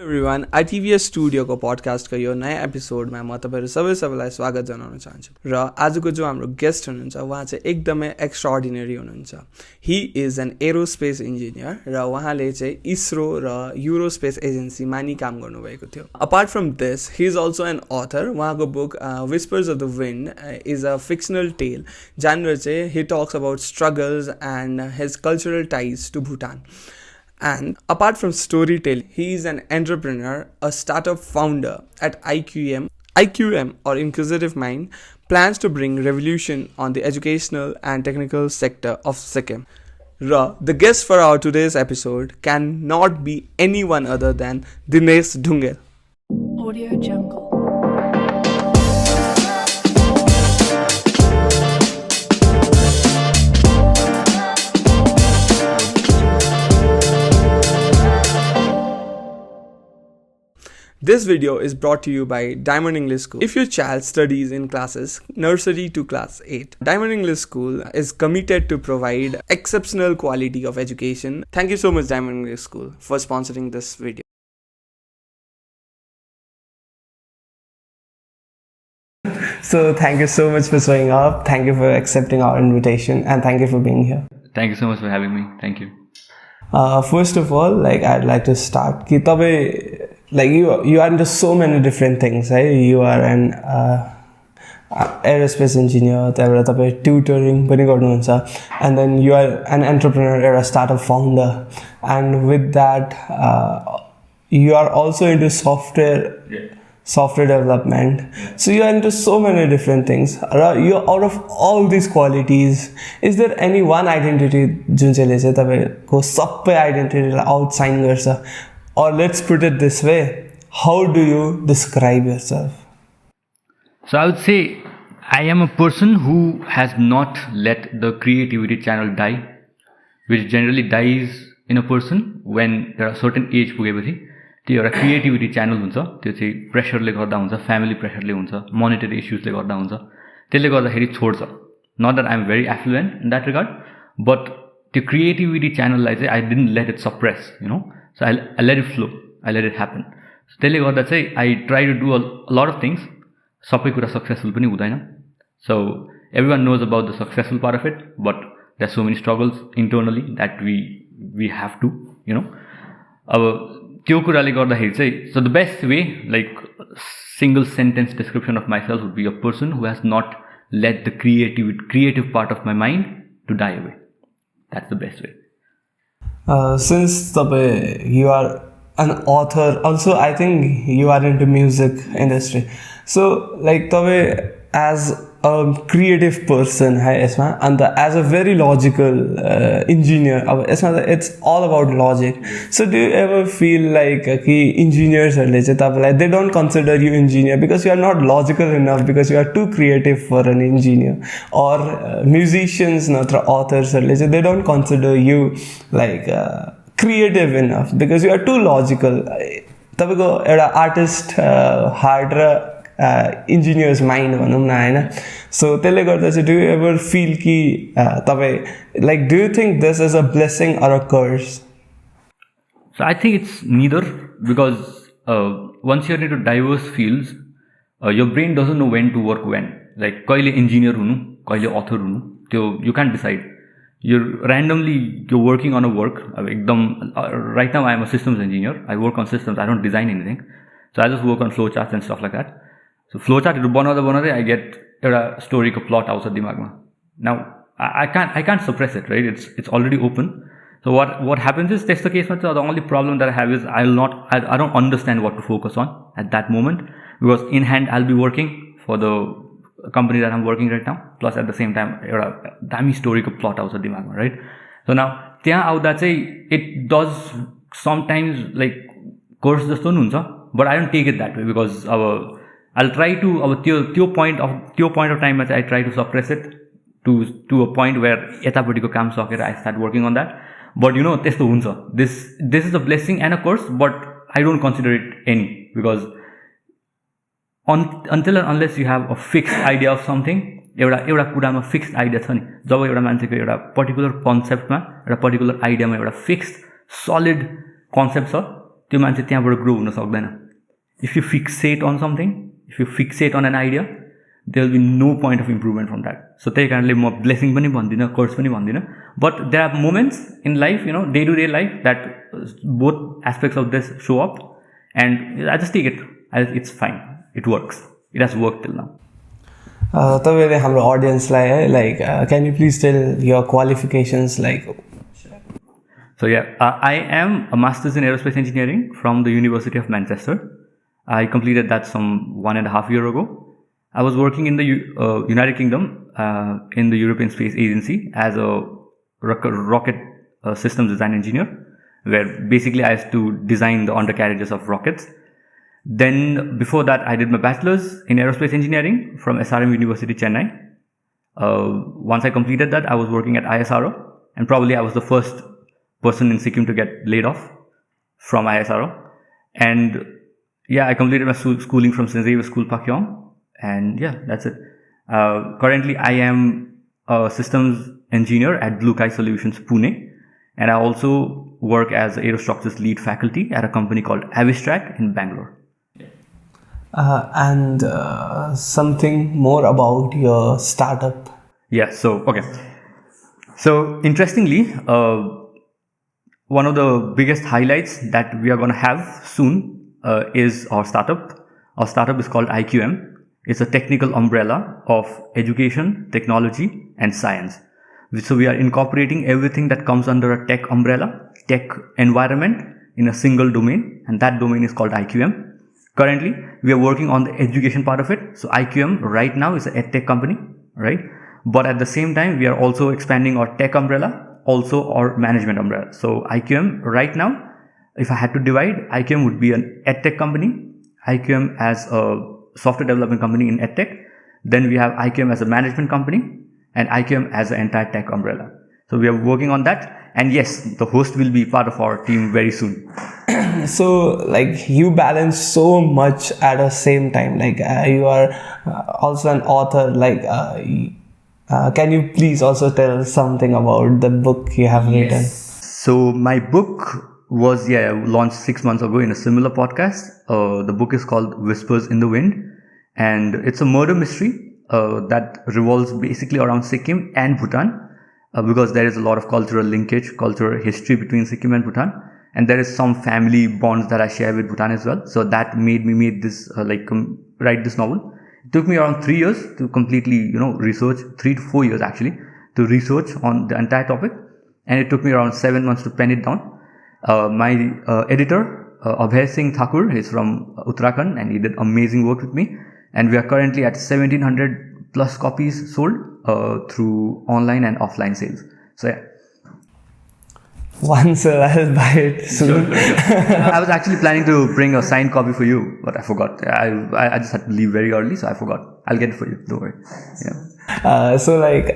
Everyone आर्टिभिया स्टुडियोको पडकास्टको यो नयाँ एपिसोडमा म तपाईँहरू सबैलाई स्वागत जनाउन चाहन्छु र आजको जो हाम्रो गेस्ट हुनुहुन्छ उहाँ चाहिँ एकदमै एक्स्ट्राअर्डिनरी हुनुहुन्छ। He is an aerospace engineer र उहाँले चाहिँ इसरो र युरोस्पेस एजेन्सीमा नि काम गर्नुभएको थियो। Apart from this he is also an author. उहाँको book Whispers of the Wind is a fictional tale जहाँनिर चाहिँ he talks about struggles and his cultural ties to Bhutan. And apart from storytelling, he is an entrepreneur, a startup founder at IQM. IQM, or Inquisitive Mind, plans to bring revolution on the educational and technical sector of Sikkim. The guest for our today's episode cannot be anyone other than Dinesh Dhungel. Audio Jungle. This video is brought to you by Diamond English School. If your child studies in classes nursery to class 8, Diamond English School is committed to provide exceptional quality of education. Thank you so much, Diamond English School, for sponsoring this video. So thank you so much for showing up. Thank you for accepting our invitation, and thank you for being here. Thank you so much for having me. Thank you. First of all, I'd like to start. You are into so many different things, right? You are an aerospace engineer, tutoring, and then you are an entrepreneur or a startup founder, and with that, you are also into software development. So you are into so many different things. You out of all these qualities, is there any one identity जुन चाहिँले चाहिँ तपाईको सबै आइडेन्टिटीलाई आउटसाइन गर्छ? Or let's put it this way, how do you describe yourself? So I would say I am a person who has not let the creativity channel die, which generally dies in a person when there are certain age पुगेपछि त्यो एउटा creativity channel हुन्छ, त्यो चाहिँ प्रेसरले गर्दा हुन्छ, family प्रेसरले हुन्छ, monetary इस्युजले गर्दा हुन्छ, त्यसले गर्दाखेरि छोड्छ. Not that I am very affluent in that regard, but त्यो क्रिएटिभिटी च्यानललाई चाहिँ I didn't let it suppress, So I let it flow. I let it happen. So त्यसले गर्दा चाहिँ I try to do a lot of things. सबै कुरा successful पनि हुँदैन. So everyone knows about the successful part of it, but there's so many struggles internally that we have to, अब त्यो कुराले गर्दाखेरि चाहिँ so the best way, like single sentence description of myself would be a person who has not let the creative part of my mind to die away. That's the best way. Since you are an author, also I think you are into music industry. So as a creative person, and as a very logical engineer, it's all about logic. So do you ever feel like engineers they don't consider you engineer because you are not logical enough, because you are too creative for an engineer? Or musicians, authors, they don't consider you creative enough because you are too logical? Artist heart engineer's mind भनौँ न हैन. So त्यसले गर्दा चाहिँ do you ever feel कि do you think this is a blessing or a curse? So I think it's neither, because once you're into diverse fields, your brain doesn't know when to work when. Like कहिले engineer हुनु, कहिले author हुनु, त्यो you can't decide. You're working on a work. Right now I am a systems engineer. I work on systems. I don't design anything. So I just work on flowcharts and stuff like that. So flowchart बनाउँदै I get एउटा storyको plot आउँछ दिमागमा. Now I can't suppress it, right? It's already open. So what happens is, त्यस्तो केसमा चाहिँ the only problem that I have is I don't understand what to focus on at that moment, because in hand I'll be working for the company that I'm working right now, plus at the same time एउटा दामी storyको plot आउँछ दिमागमा, right? So now त्यहाँ आउँदा चाहिँ it does sometimes like course जस्तो नि हुन्छ, but I don't take it that way, because I'll try to त्यो point of time I try to suppress it to a point where यतापट्टिको काम सकेर I start working on that. But त्यस्तो हुन्छ. This is a blessing and a curse, but I don't consider it any, because until and unless you have a fixed idea of something, एउटा कुरामा fixed idea छ नि, जब एउटा मान्छेको एउटा पर्टिकुलर कन्सेप्टमा, एउटा पर्टिकुलर आइडियामा एउटा फिक्स्ड सलिड कन्सेप्ट छ, त्यो मान्छे त्यहाँबाट ग्रो हुन सक्दैन. If you fixate on something, if you fixate on an idea, there will be no point of improvement from that. So त्यही कारणले म ब्लेसिङ पनि भन्दिनँ, कर्स पनि भन्दिनँ. But there are moments in life, day-to-day life, that both aspects of this show up, and I just take it. It's fine. It works. It has worked till now. तपाईँले हाम्रो अडियन्सलाई है like can you please tell your qualifications like. So I am a master's in aerospace engineering from the University of Manchester. I completed that some 1.5 years ago. I was working in the United Kingdom in the European Space Agency as a rocket systems design engineer, where basically I used to design the undercarriages of rockets. Then before that, I did my bachelor's in aerospace engineering from SRM University, Chennai. Once I completed that, I was working at ISRO, and probably I was the first person in Sikkim to get laid off from ISRO. And yeah, I completed my schooling from St. Xavier School, Pakyong, and yeah, that's it. Currently, I am a systems engineer at Blue Sky Solutions, Pune, and I also work as aerostructures lead faculty at a company called Avistrack in Bangalore. And something more about your startup. Yeah, so okay. So interestingly, one of the biggest highlights that we are going to have soon is our startup. Our startup is called IQM. It's a technical umbrella of education, technology, and science. So we are incorporating everything that comes under a tech umbrella, tech environment in a single domain, and that domain is called IQM. Currently, we are working on the education part of it. So IQM right now is an edtech company, right? But at the same time, we are also expanding our tech umbrella, also our management umbrella. So IQM right now, if I had to divide, IQM would be an edtech company, IQM as a software development company in edtech. Then we have IQM as a management company, and IQM as an entire tech umbrella. So we are working on that. And yes, the host will be part of our team very soon. So like you balance so much at the same time, like you are also an author, like can you please also tell something about the book you have written? So my book was launched 6 months ago in a similar podcast. The book is called Whispers in the Wind, and it's a murder mystery that revolves basically around Sikkim and Bhutan, because there is a lot of cultural linkage, cultural history between Sikkim and Bhutan. And there is some family bonds that I share with Bhutan as well. So that made me write this novel. It took me around 3 years to completely, research, 3 to 4 years actually, to research on the entire topic. And it took me around 7 months to pen it down. My editor, Abhay Singh Thakur, he's from Uttarakhand, and he did amazing work with me. And we are currently at 1700 plus copies sold through online and offline sales. So yeah. Once I'll buy it soon. Sure. I was actually planning to bring a signed copy for you, but I forgot. I just had to leave very early, so I forgot. I'll get it for you. Don't worry. Yeah. So like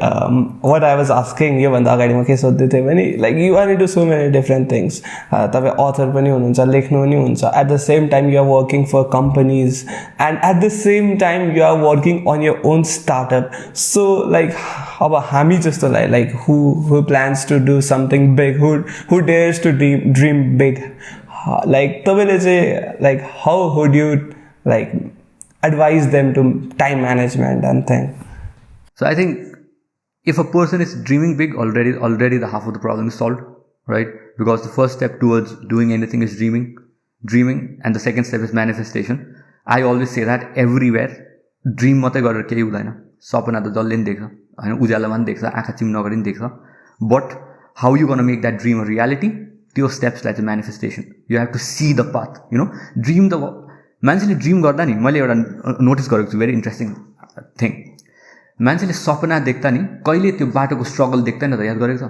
what I was asking you भन्दा अगाडि म के सोध्दै थिएँ भने like you are into so many different things. तपाईँ author पनि हुनुहुन्छ, लेख्नु पनि हुन्छ. At the same time you are working for companies, and at the same time you are working on your own startup. So like अब हामी जस्तोलाई like who plans to do something big, who dares to dream big, like तपाईँले चाहिँ like how would you like advise them to time management and thing? So I think if a person is dreaming big, already the half of the problem is solved, right? Because the first step towards doing anything is dreaming, and the second step is manifestation. I always say that everywhere, dream मात्रै गरेर केही हुँदैन. सपना त जसले नि देख्छ, हैन, उज्यालोमा नि देख्छ, आँखा चिम नगरी नि देख्छ. But how you gonna make that dream a reality? त्यो steps like a manifestation. You have to see the path, Dream the मान्छेले ड्रीम गर्दा नि मैले एउटा नोटिस गरेको छु, very interesting thing. मान्छेले सपना देख्दा नि कहिले त्यो बाटोको स्ट्रगल देख्दैन त, याद गरेको छ?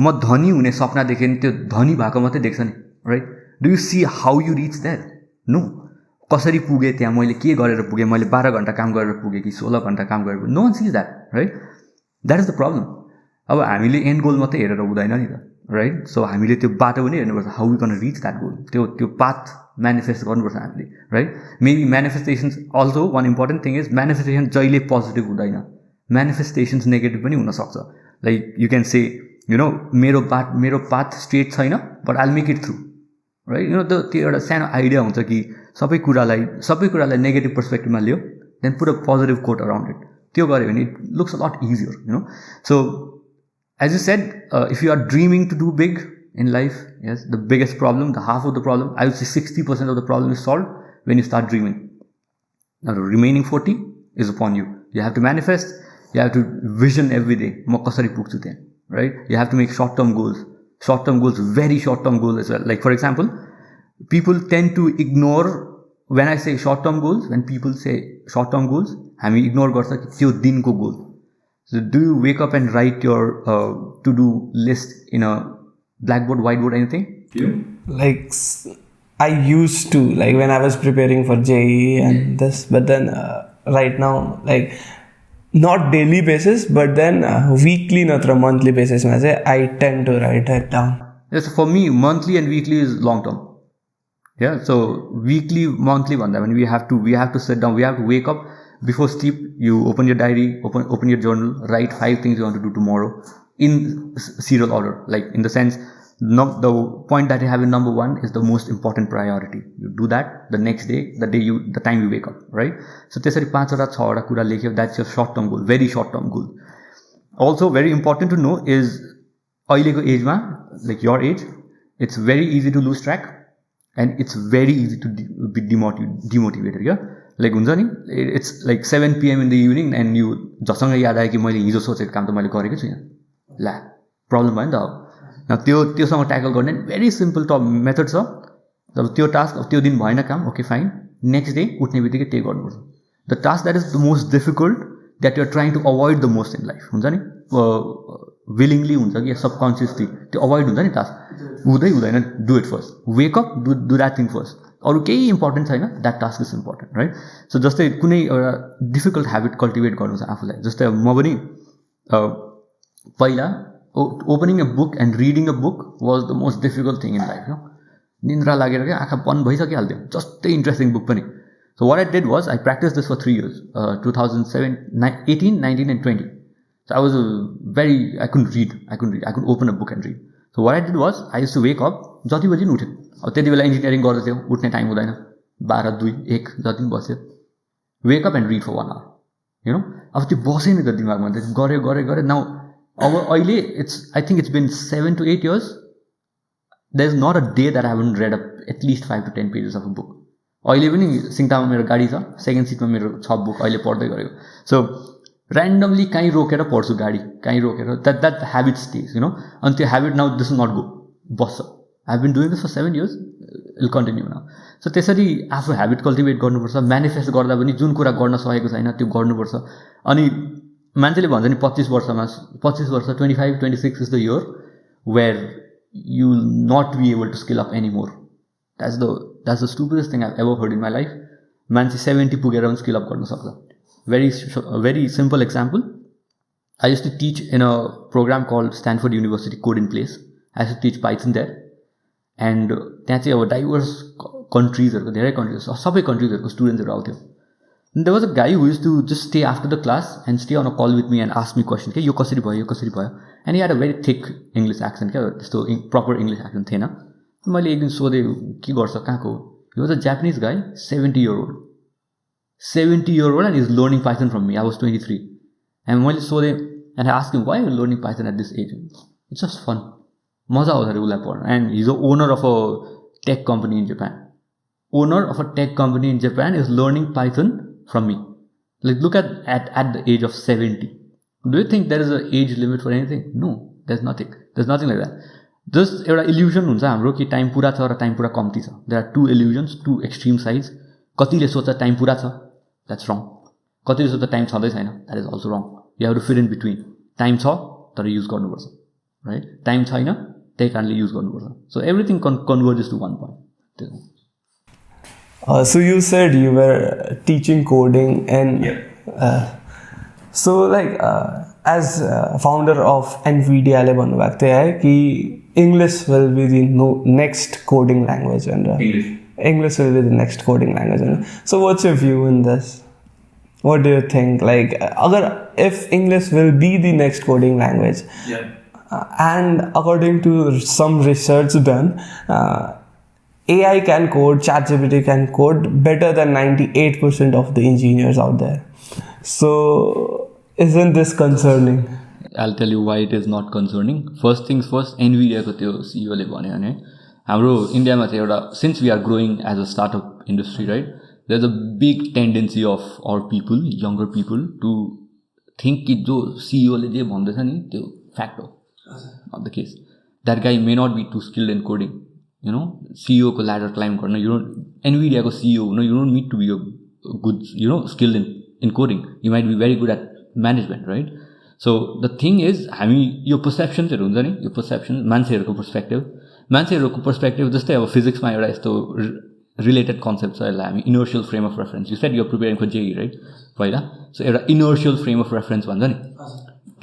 म धनी हुने सपना देखेँ नि त्यो धनी भएको मात्रै देख्छ नि, right? Do you see how you reach there? No. कसरी पुगेँ त्यहाँ, मैले के गरेर पुगेँ, मैले 12 घण्टा काम गरेर पुगेँ कि 16 घण्टा काम गरेर पुगेँ? नो वान सिज that, right? That is the problem. अब हामीले एन्ड गोल मात्रै हेरेर हुँदैन नि त, राइट? सो हामीले त्यो बाटो पनि हेर्नुपर्छ, how we can reach that goal. त्यो पाथ म्यानिफेस्ट गर्नुपर्छ हामीले, right? Maybe manifestations also one important thing is manifestation जहिले पोजिटिभ हुँदैन, म्यानिफेस्टेसन्स नेगेटिभ पनि हुनसक्छ. लाइक यु क्यान से मेरो पाथ स्ट्रेट छैन, but I'll make it through, right त्यो एउटा सानो आइडिया हुन्छ कि सबै कुरालाई नेगेटिभ पर्सपेक्टिभमा लियो then put a positive coat around it त्यो गऱ्यो भने it looks a lot easier so as you said if you are dreaming to do big in life, yes, the biggest problem, the half of the problem, I would say 60% of the problem is solved when you start dreaming. Now the remaining 40 is upon you. You have to manifest, you have to vision every day. Right? You have to make short-term goals, very short-term goals as well. Like for example, people tend to ignore, when I say short-term goals, when people say short-term goals, I mean ignore garcha ki tyo dinko goal. So do you wake up and write your to-do list in a blackboard, whiteboard, anything? Like I used to, like when I was preparing for JEE and this, but then right now, like not daily basis, but then weekly natra monthly basis I tend to write it down. Yes, for me monthly and weekly is long term. Yeah, so weekly, monthly one, when we have to sit down, we have to wake up before sleep, you open your diary, open your journal, write 5 things you want to do tomorrow in serial order, like in the sense the point that you have in number 1 is the most important priority. You do that the next day, the time you wake up, right? So त्यसरी 5 वटा 6 वटा कुरा लेख्यो, that's your short term goal, very short term goal. Also very important to know is अहिलेको asthma, like your age, it's very easy to lose track and it's very easy to be demotivated. Yeah, like हुन्छ नि, it's like 7 PM in the evening and you जसँग याद आयो कि मैले हिजो सोचेको काम त मैले गरेकै छुइनँ, ला प्रब्लम भयो नि त. त्योसँग ट्याकल गर्ने भेरी सिम्पल मेथड छ. जब त्यो टास्क त्यो दिन भएन काम, ओके फाइन, नेक्स्ट डे उठ्ने बित्तिकै त्यही गर्नुपर्छ. The task that is the most difficult that you're trying to avoid the most in life हुन्छ नि, विलिङली हुन्छ कि सबकन्सियसली त्यो अभोइड हुन्छ नि टास्क, हुँदैन. Do it first, wake up, do that thing first. अरू केही इम्पोर्टेन्ट छैन, that task is important, right? So जस्तै कुनै एउटा डिफिकल्ट ह्याबिट कल्टिभेट गर्नु छ आफूलाई. जस्तै म पनि पहिला opening a book and reading a book was the most difficult thing in life. निन्द्रा लागेर क्या आँखा बन्द भइसकिहाल्थ्यो, जस्तै इन्ट्रेस्टिङ बुक पनि. So what I did was I practiced this for 3 years, 2007, 18, 19 and 20. So I was I couldn't read. I couldn't open a book and read. So what I did was I used to wake up, जति बजी उठ्यो, अब त्यति बेला engineering गर्दैथ्यो, उठ्ने time हुँदैन, 12, 2, 1 जति पनि बस्यो, wake up and read for 1 hour. अब त्यो बस्यो नि त दिमागमा, गरे नाउ अब अहिले I think it's been 7 to 8 years. There's not a day that I haven't read at least 5 to 10 pages of a book. अहिले पनि सिङतामा मेरो गाडी छ, सेकेन्ड सिटमा मेरो 6 बुक अहिले पढ्दै गरेको. सो ऱ्यान्डमली कहीँ रोकेर पढ्छु गाडी, कहीँ रोकेर, द्याट ह्याबिट स्टेज, अनि त्यो habit now this will not go, बस्छ. I have been doing this for 7 years, will continue now. So त्यसरी आफू ह्याबिट कल्टिभेट गर्नुपर्छ. म्यानिफेस्ट गर्दा पनि जुन कुरा गर्न सकेको छैन त्यो गर्नुपर्छ. अनि मान्छेले भन्छ नि 25 वर्ष 25, 26 is the year where you will not be able to scale up anymore. That's the stupidest thing I've ever heard in my life. मान्छे 70 पुगेर पनि स्किल अप गर्न सक्छ. Very simple example. I used to teach in a program called Stanford University Code in Place. I used to teach Python there. And त्यहाँ चाहिँ अब diverse कन्ट्रिजहरूको, धेरै countries, सबै कन्ट्रिजहरूको स्टुडेन्ट्सहरू आउँथ्यो. And there was a guy who used to just stay after the class and stay on a call with me and ask me questions. Okay, यो कसरी भयो? And he had a very thick English accent. So proper English accent थिएन. मैले एक दिन सोधेँ के गर्छ, कहाँको? He was a Japanese guy, 70-year-old. 70-year-old and he's learning Python from me. I was 23. And मैले सोधेँ, and I asked him, why are you learning Python at this age? It's just fun. मजा आउँछ अरे उसलाई पढ्न. And he's the owner of a tech company in Japan. Owner of a tech company in Japan is learning Python from me. Like look at the age of 70. Do you think there is an age limit for anything? No, there's nothing like that. Just एउटा illusion हुन्छ हाम्रो कि time पुरा छ र time पुरा कम्ती छ. There are two illusions, two extreme sides. कतिले सोच्छ टाइम पुरा छ, that's wrong. कतिले सोच्छ टाइम छँदै छैन, that is also wrong. You have to fit in between. Time छ तर युज गर्नुपर्छ, right? टाइम छैन त्यही कारणले युज गर्नुपर्छ. So everything converges to one point. So you said you were teaching coding and so like as founder of NVIDIA ले भन्नुभएको थियो है कि English will be the next coding language and English will be the next coding language. And so what's your view in this? What do you think? Like if English will be the next coding language, and according to some research done, AI can code, ChatGPT can code better than 98% of the engineers out there. So, isn't this concerning? I'll tell you why it is not concerning. First things first, Nvidia को त्यो CEO ले भन्यो भने हाम्रो इन्डियामा चाहिँ एउटा since we are growing as a startup industry, right? There's a big tendency of our people, younger people, to think कि जो CEO ले जे भन्दैछ नि त्यो fact हो. Not the case. That guy may not be too skilled in coding. You know, CEO को ladder climb गर्न, you don't, Nvidia को CEO, you don't need to be a good, skilled in coding. You might be very good at management, right? So the thing is, हामी यो पर्सेप्सन्सहरू हुन्छ नि, यो perception मान्छेहरूको perspective जस्तै अब फिजिक्समा एउटा यस्तो रिलेटेड कन्सेप्ट छ, यसलाई हामी inertial frame of reference, you said you are preparing for JEE right पहिला, सो एउटा इनर्शियल फ्रेम अफ रेफरेन्स भन्छ नि,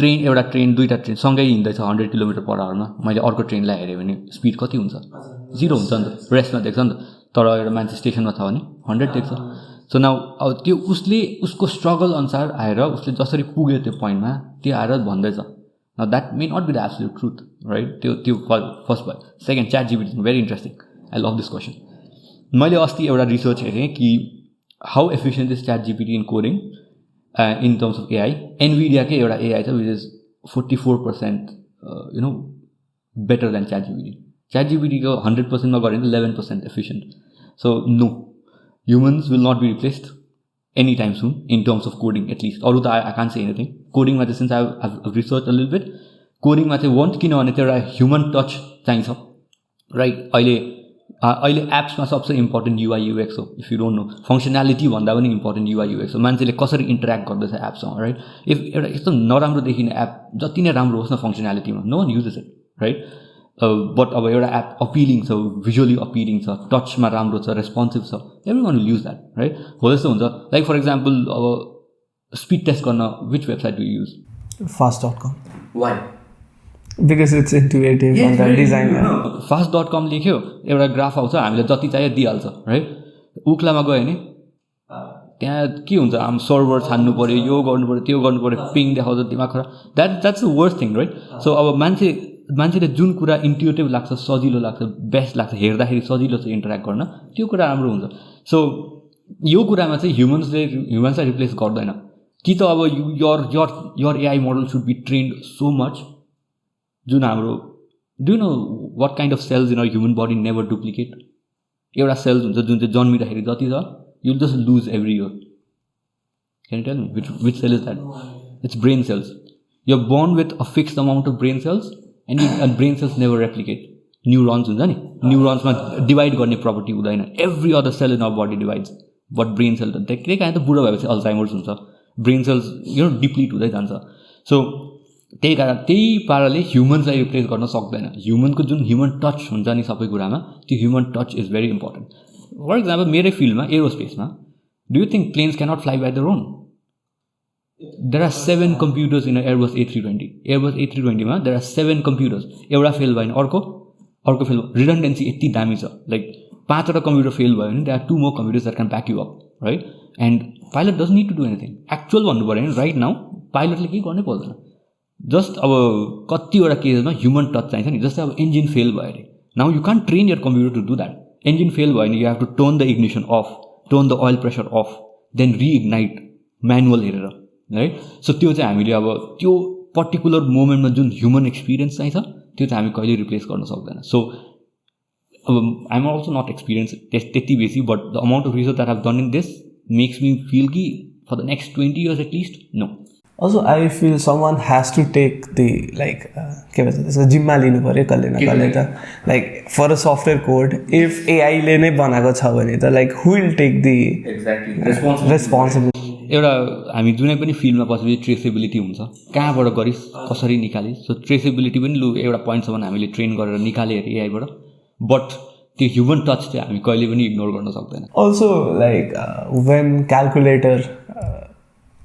एउटा ट्रेन दुईवटा ट्रेन सँगै हिँड्दैछ 100 किलोमिटर पर आवरमा, मैले अर्को ट्रेनलाई हेरेँ भने स्पिड कति हुन्छ, 0 हुन्छ नि त, रेस्टमा देख्छ नि त, तर एउटा मान्छे स्टेसनमा छ भने 100 देख्छ. सो नाउ अब त्यो उसको स्ट्रगल अनुसार आएर उसले जसरी पुग्यो त्यो पोइन्टमा त्यो आएर भन्दैछ. Now that may not be the absolute truth right. त्यो फर्स्ट भयो. Second, ChatGPT very interesting, I love this question. मैले अस्ति एउटा रिसर्च हेरेँ कि how efficient is ChatGPT in coding in terms of AI. एनभिडियाकै एउटा एआई छ which is 44% better than ChatGPT. ChatGPTको 100%मा गऱ्यो भने 11% efficient. So no, humans will not be replaced anytime soon in terms of coding at least. Although I can't say anything. Coding ma since I've researched a little bit, coding ma चाहिँ want किनभने त्यो एउटा human touch चाहिन्छ right. अहिले apps मा सबसे important UI UX हो. If you don't no, functionality भन्दा पनि इम्पोर्टेन्ट UI UX हो. मान्छेले कसरी इन्टरेक्ट गर्दैछ एप्ससँग राइट. इफ एउटा यस्तो नराम्रो देखिने एप जति नै राम्रो होस् न फङ्सनालिटीमा, no one uses it right. But अब एउटा एप अपिलिङ छ, भिजुअली अपिलिङ छ, टचमा राम्रो छ, रेस्पोन्सिभ छ, everyone will use that right. हो त्यस्तो हुन्छ. लाइक फर इक्जाम्पल अब स्पिड टेस्ट गर्न which website do use? fast.com. Why? Because it's intuitive and the design. fast.com लेख्यो, एउटा ग्राफ आउँछ, हामीले जति चाहियो दिइहाल्छ राइट. उक्लामा गयो भने त्यहाँ के हुन्छ, हामी सर्भर छान्नु पऱ्यो, यो गर्नु पऱ्यो, त्यो गर्नु पऱ्यो, पिङ देखाउँछ, दिमाग खराब. That's the worst thing right. So अब मान्छेले जुन कुरा इन्ट्युटिभ लाग्छ, सजिलो लाग्छ, बेस्ट लाग्छ, हेर्दाखेरि सजिलो छ इन्टरेक्ट गर्न, त्यो कुरा राम्रो हुन्छ. सो यो कुरामा चाहिँ ह्युमन्सलाई रिप्लेस गर्दैन कि त. अब your AI model should be trained so much, जुन हाम्रो do know what kind of cells in our human body never duplicate. एउटा सेल्स हुन्छ जुन चाहिँ जन्मिँदाखेरि जति छ, you just lose every year. Can you tell me which cell is that? It's brain cells. You are born with a fixed amount of brain cells and brain cells never replicate. Neurons हुन्छ नि, न्युरोन्समा divide गर्ने property हुँदैन. Every other cell in our body divides, but brain cell त त्यही कारण त बुढो भएपछि अल्जाइमर्स हुन्छ, ब्रेन सेल्स डिप्लिट हुँदै जान्छ. सो त्यही पाराले ह्युमन्सलाई रिप्लेस गर्न सक्दैन. ह्युमनको जुन ह्युमन टच हुन्छ नि सबै कुरामा, त्यो human touch is very important. For example मेरै फिल्डमा एरोस्पेसमा, do you think planes cannot fly by their own? There are 7 computers in Airbus A320. Airbus A320 मा देयर आर 7 कम्प्युटर्स. एउटा फेल भयो भने अर्को फेल भयो. रिडन्डेन्सी यति दामी छ, लाइक 5वटा कम्प्युटर फेल भयो भने there are 2 more computers that can back you up right. And pilot doesn't need to do anything. Actual भन्नु पऱ्यो भने राइट नाउ पाइलटले केही गर्नै पर्दैन. जस्ट अब कतिवटा केसमा ह्युमन टच चाहिन्छ नि. जस्तै अब इन्जिन फेल भयो अरे, now you can't train your computer to do that. Engine fail भयो भने you have to turn the ignition off, turn the oil pressure off, then reignite manual हेरेर राइट. सो त्यो चाहिँ हामीले अब त्यो पर्टिकुलर मोमेन्टमा जुन ह्युमन एक्सपिरियन्स चाहिन्छ त्यो चाहिँ हामी कहिले रिप्लेस गर्न सक्दैन. सो अब I am also not experience त्यति बेसी, but the amount of research that have done in this makes me feel कि for the next 20 years at least no. Also, I feel someone has to take the के भन्छ त्यसको जिम्मा लिनु पऱ्यो कसले न कसले त. Like for a software code if एआईले नै बनाएको छ भने त like who will take the responsibility. एउटा हामी जुनै पनि फिल्डमा पसेपछि ट्रेसेबिलिटी हुन्छ, कहाँबाट गरिस्, कसरी निकालिस्. सो ट्रेसेबिलिटी पनि लु एउटा पोइन्टसम्म हामीले ट्रेन गरेर निकाले अरे एआईबाट, बट त्यो ह्युमन टच चाहिँ हामी कहिले पनि इग्नोर गर्न सक्दैन. Also like when calculator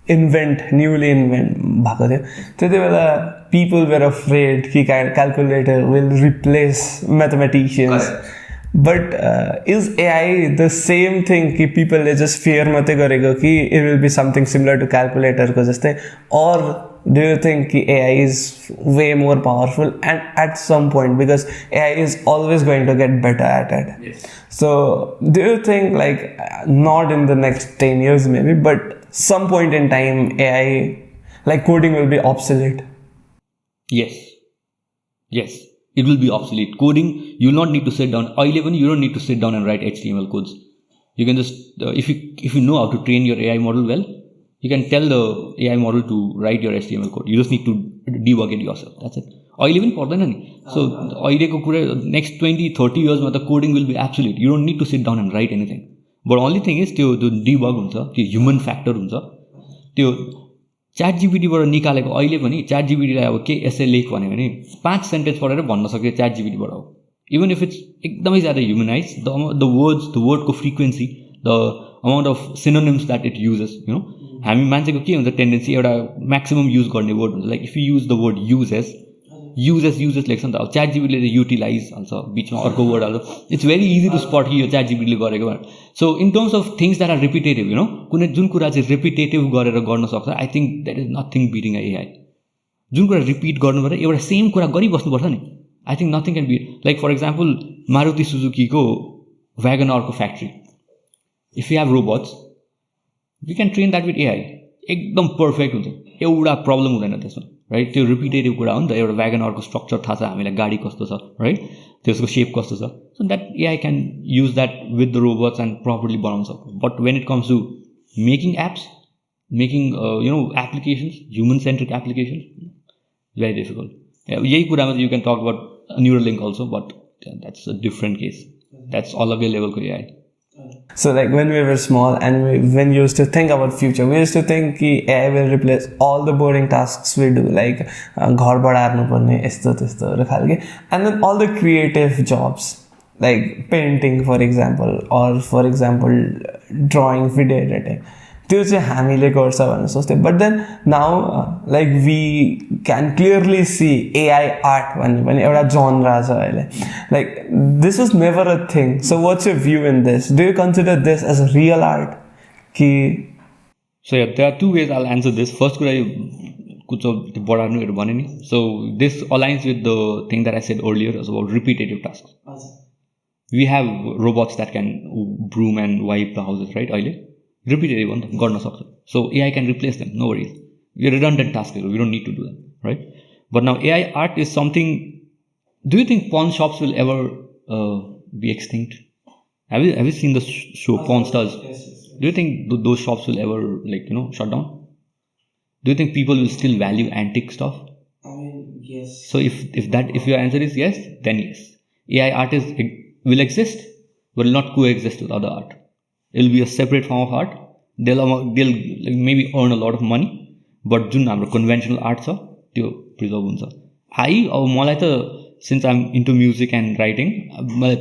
newly invent भएको थियो त्यति बेला पिपल वेयर अफ्रेड कि calculator will replace mathematicians. But is AI the same thing कि पिपलले जस्ट फियर मात्रै गरेको कि it will be something similar to क्यालकुलेटरको जस्तै, or do you think AI is way more powerful? And at some point, because AI is always going to get better at it. Yes. So do you think, like, not in the next 10 years maybe, but some point in time AI, like coding, will be obsolete? Yes. Yes. It will be obsolete. Coding, you will not need to sit down. Or you don't need to sit down and write HTML codes. You can just, if you know how to train your AI model well, you can tell the AI model to write your HTML code. You just need to debug it yourself. That's it. Even so, next 20-30 years, the coding will be absolute. You don't need to sit down and write anything. But only thing is, the debug, the human factor, the ChatGPT-बाट निकालेको अहिले पनि ChatGPT-लाई अब के एसे लेख भन्यो भने 5 sentence पढेर भन्न सक्यो ChatGPT-बाट हो. Even if it's एकदमै ज्यादा ह्युमनाइज, the word को frequency, the amount of synonyms that it uses, हामी मान्छेको के हुन्छ टेन्डेन्सी एउटा म्याक्सिमम युज गर्ने वर्ड हुन्छ. Like if you use the word uses लेख्छ नि त. अब ChatGPT-ले त युटिलाइज हाल्छ, बिचमा अर्को वर्ड हाल्छ. It's very easy to spot कि यो ChatGPT-ले गरेको. So in terms of things that are repetitive, कुनै जुन कुरा चाहिँ रिपिटेटिभ गरेर गर्न सक्छ, I think that is nothing beating AI. जुन कुरा रिपिट गर्नुपर्छ, एउटा सेम कुरा गरिबस्नुपर्छ नि, I think nothing can be. Like for example Maruti सुजुकीको व्यागनआरको फ्याक्ट्री, if you have robots, you can train that with AI. एकदम पर्फेक्ट हुन्छ, एउटा प्रब्लम हुँदैन त्यसमा, राइट. त्यो रिपिटेटिभ कुरा हो नि त. एउटा व्यागनआरको स्ट्रक्चर थाहा छ हामीलाई, गाडी कस्तो छ, राइट, त्यसको सेप कस्तो छ. So that AI can use that with the robots and properly बनाउन सक्छ. But when it comes to making apps, making applications, human centric applications, very difficult. यही कुरामा you can talk about neural link also, but that's a different case. That's अलग्गै लेभलको AI. So like when we were small and when we used to think about future, we used to think that AI will replace all the boring tasks we do, like ghar badarnu parne esto testo khalke, and then all the creative jobs like painting for example, or for example drawing, video editing. त्यो चाहिँ हामीले गर्छ भनेर सोच्थेँ. But then now like we can clearly see AI art भन्ने पनि एउटा genre छ अहिले. Like this was never a thing. So what's your view in this? Do you consider this as a real art कि? So there are two ways I'll answer this. First कुरा, यो कुछ बढार्नुहरू भने नि. So this aligns with the thing that I said earlier about repetitive task. We have robots that can broom and wipe the houses, right. अहिले repetitive हो नि त, गर्न सक्छ. So AI can replace them, no worries. यो redundant टास्कहरू, we don't need to do them, right. But now AI art is something. Do you think pawn shops will ever be extinct? Have you seen the show Pawn Stars? Do you think those shops will ever shut down? Do you think people will still value antique stuff? I mean, yes. So if your answer is yes, then yes. AI art will exist, but will not coexist with other art. It will be a separate form of art. They'll maybe earn a lot of money, but जुन हाम्रो conventional art छ त्यो preserve हुन्छ. अब मलाई त since I'm into music and writing,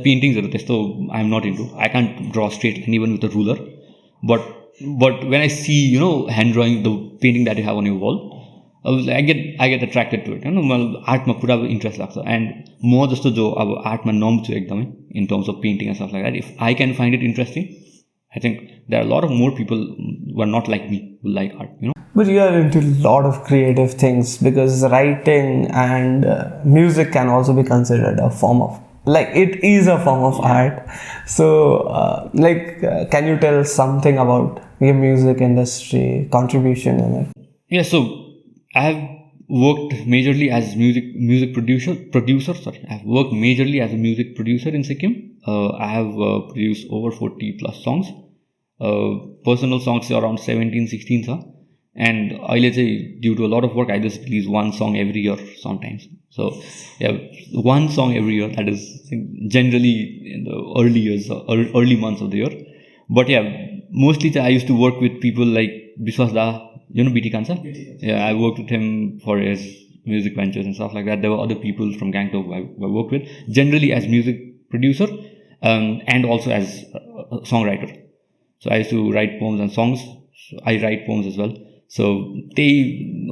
paintings त्यस्तो I'm not into. I can't draw straight line even with a ruler. But when I see hand drawing, the painting that you have on your wall, I get attracted to it. मलाई आर्टमा पुरा interest लाग्छ. End म जस्तो जो अब आर्टमा नम छु एकदमै इन terms of painting and stuff like that, if I can find it interesting, I think there are a lot of more people who are not like me who like art, But you are into a lot of creative things, because writing and music can also be considered a form of, like, it is a form of art. So, can you tell something about your music industry contribution in it? Yeah, so I have worked majorly as music producer. Sorry, I have worked majorly as a music producer in Sikkim. I have produced over 40 plus songs. Personal songs around 17-16 छ. And अहिले चाहिँ due to a lot of work, I just release one song every year sometimes. So yeah, one song every year. That is generally in the early years, early months of the year. But yeah, mostly I used to work with people like Biswas Da, BT Kansa. Yeah, I worked with him for his music ventures and stuff like that. There were other people from Gangtok I worked with, generally as music producer and also as a songwriter. So I used to write poems and songs. So I write poems as well. So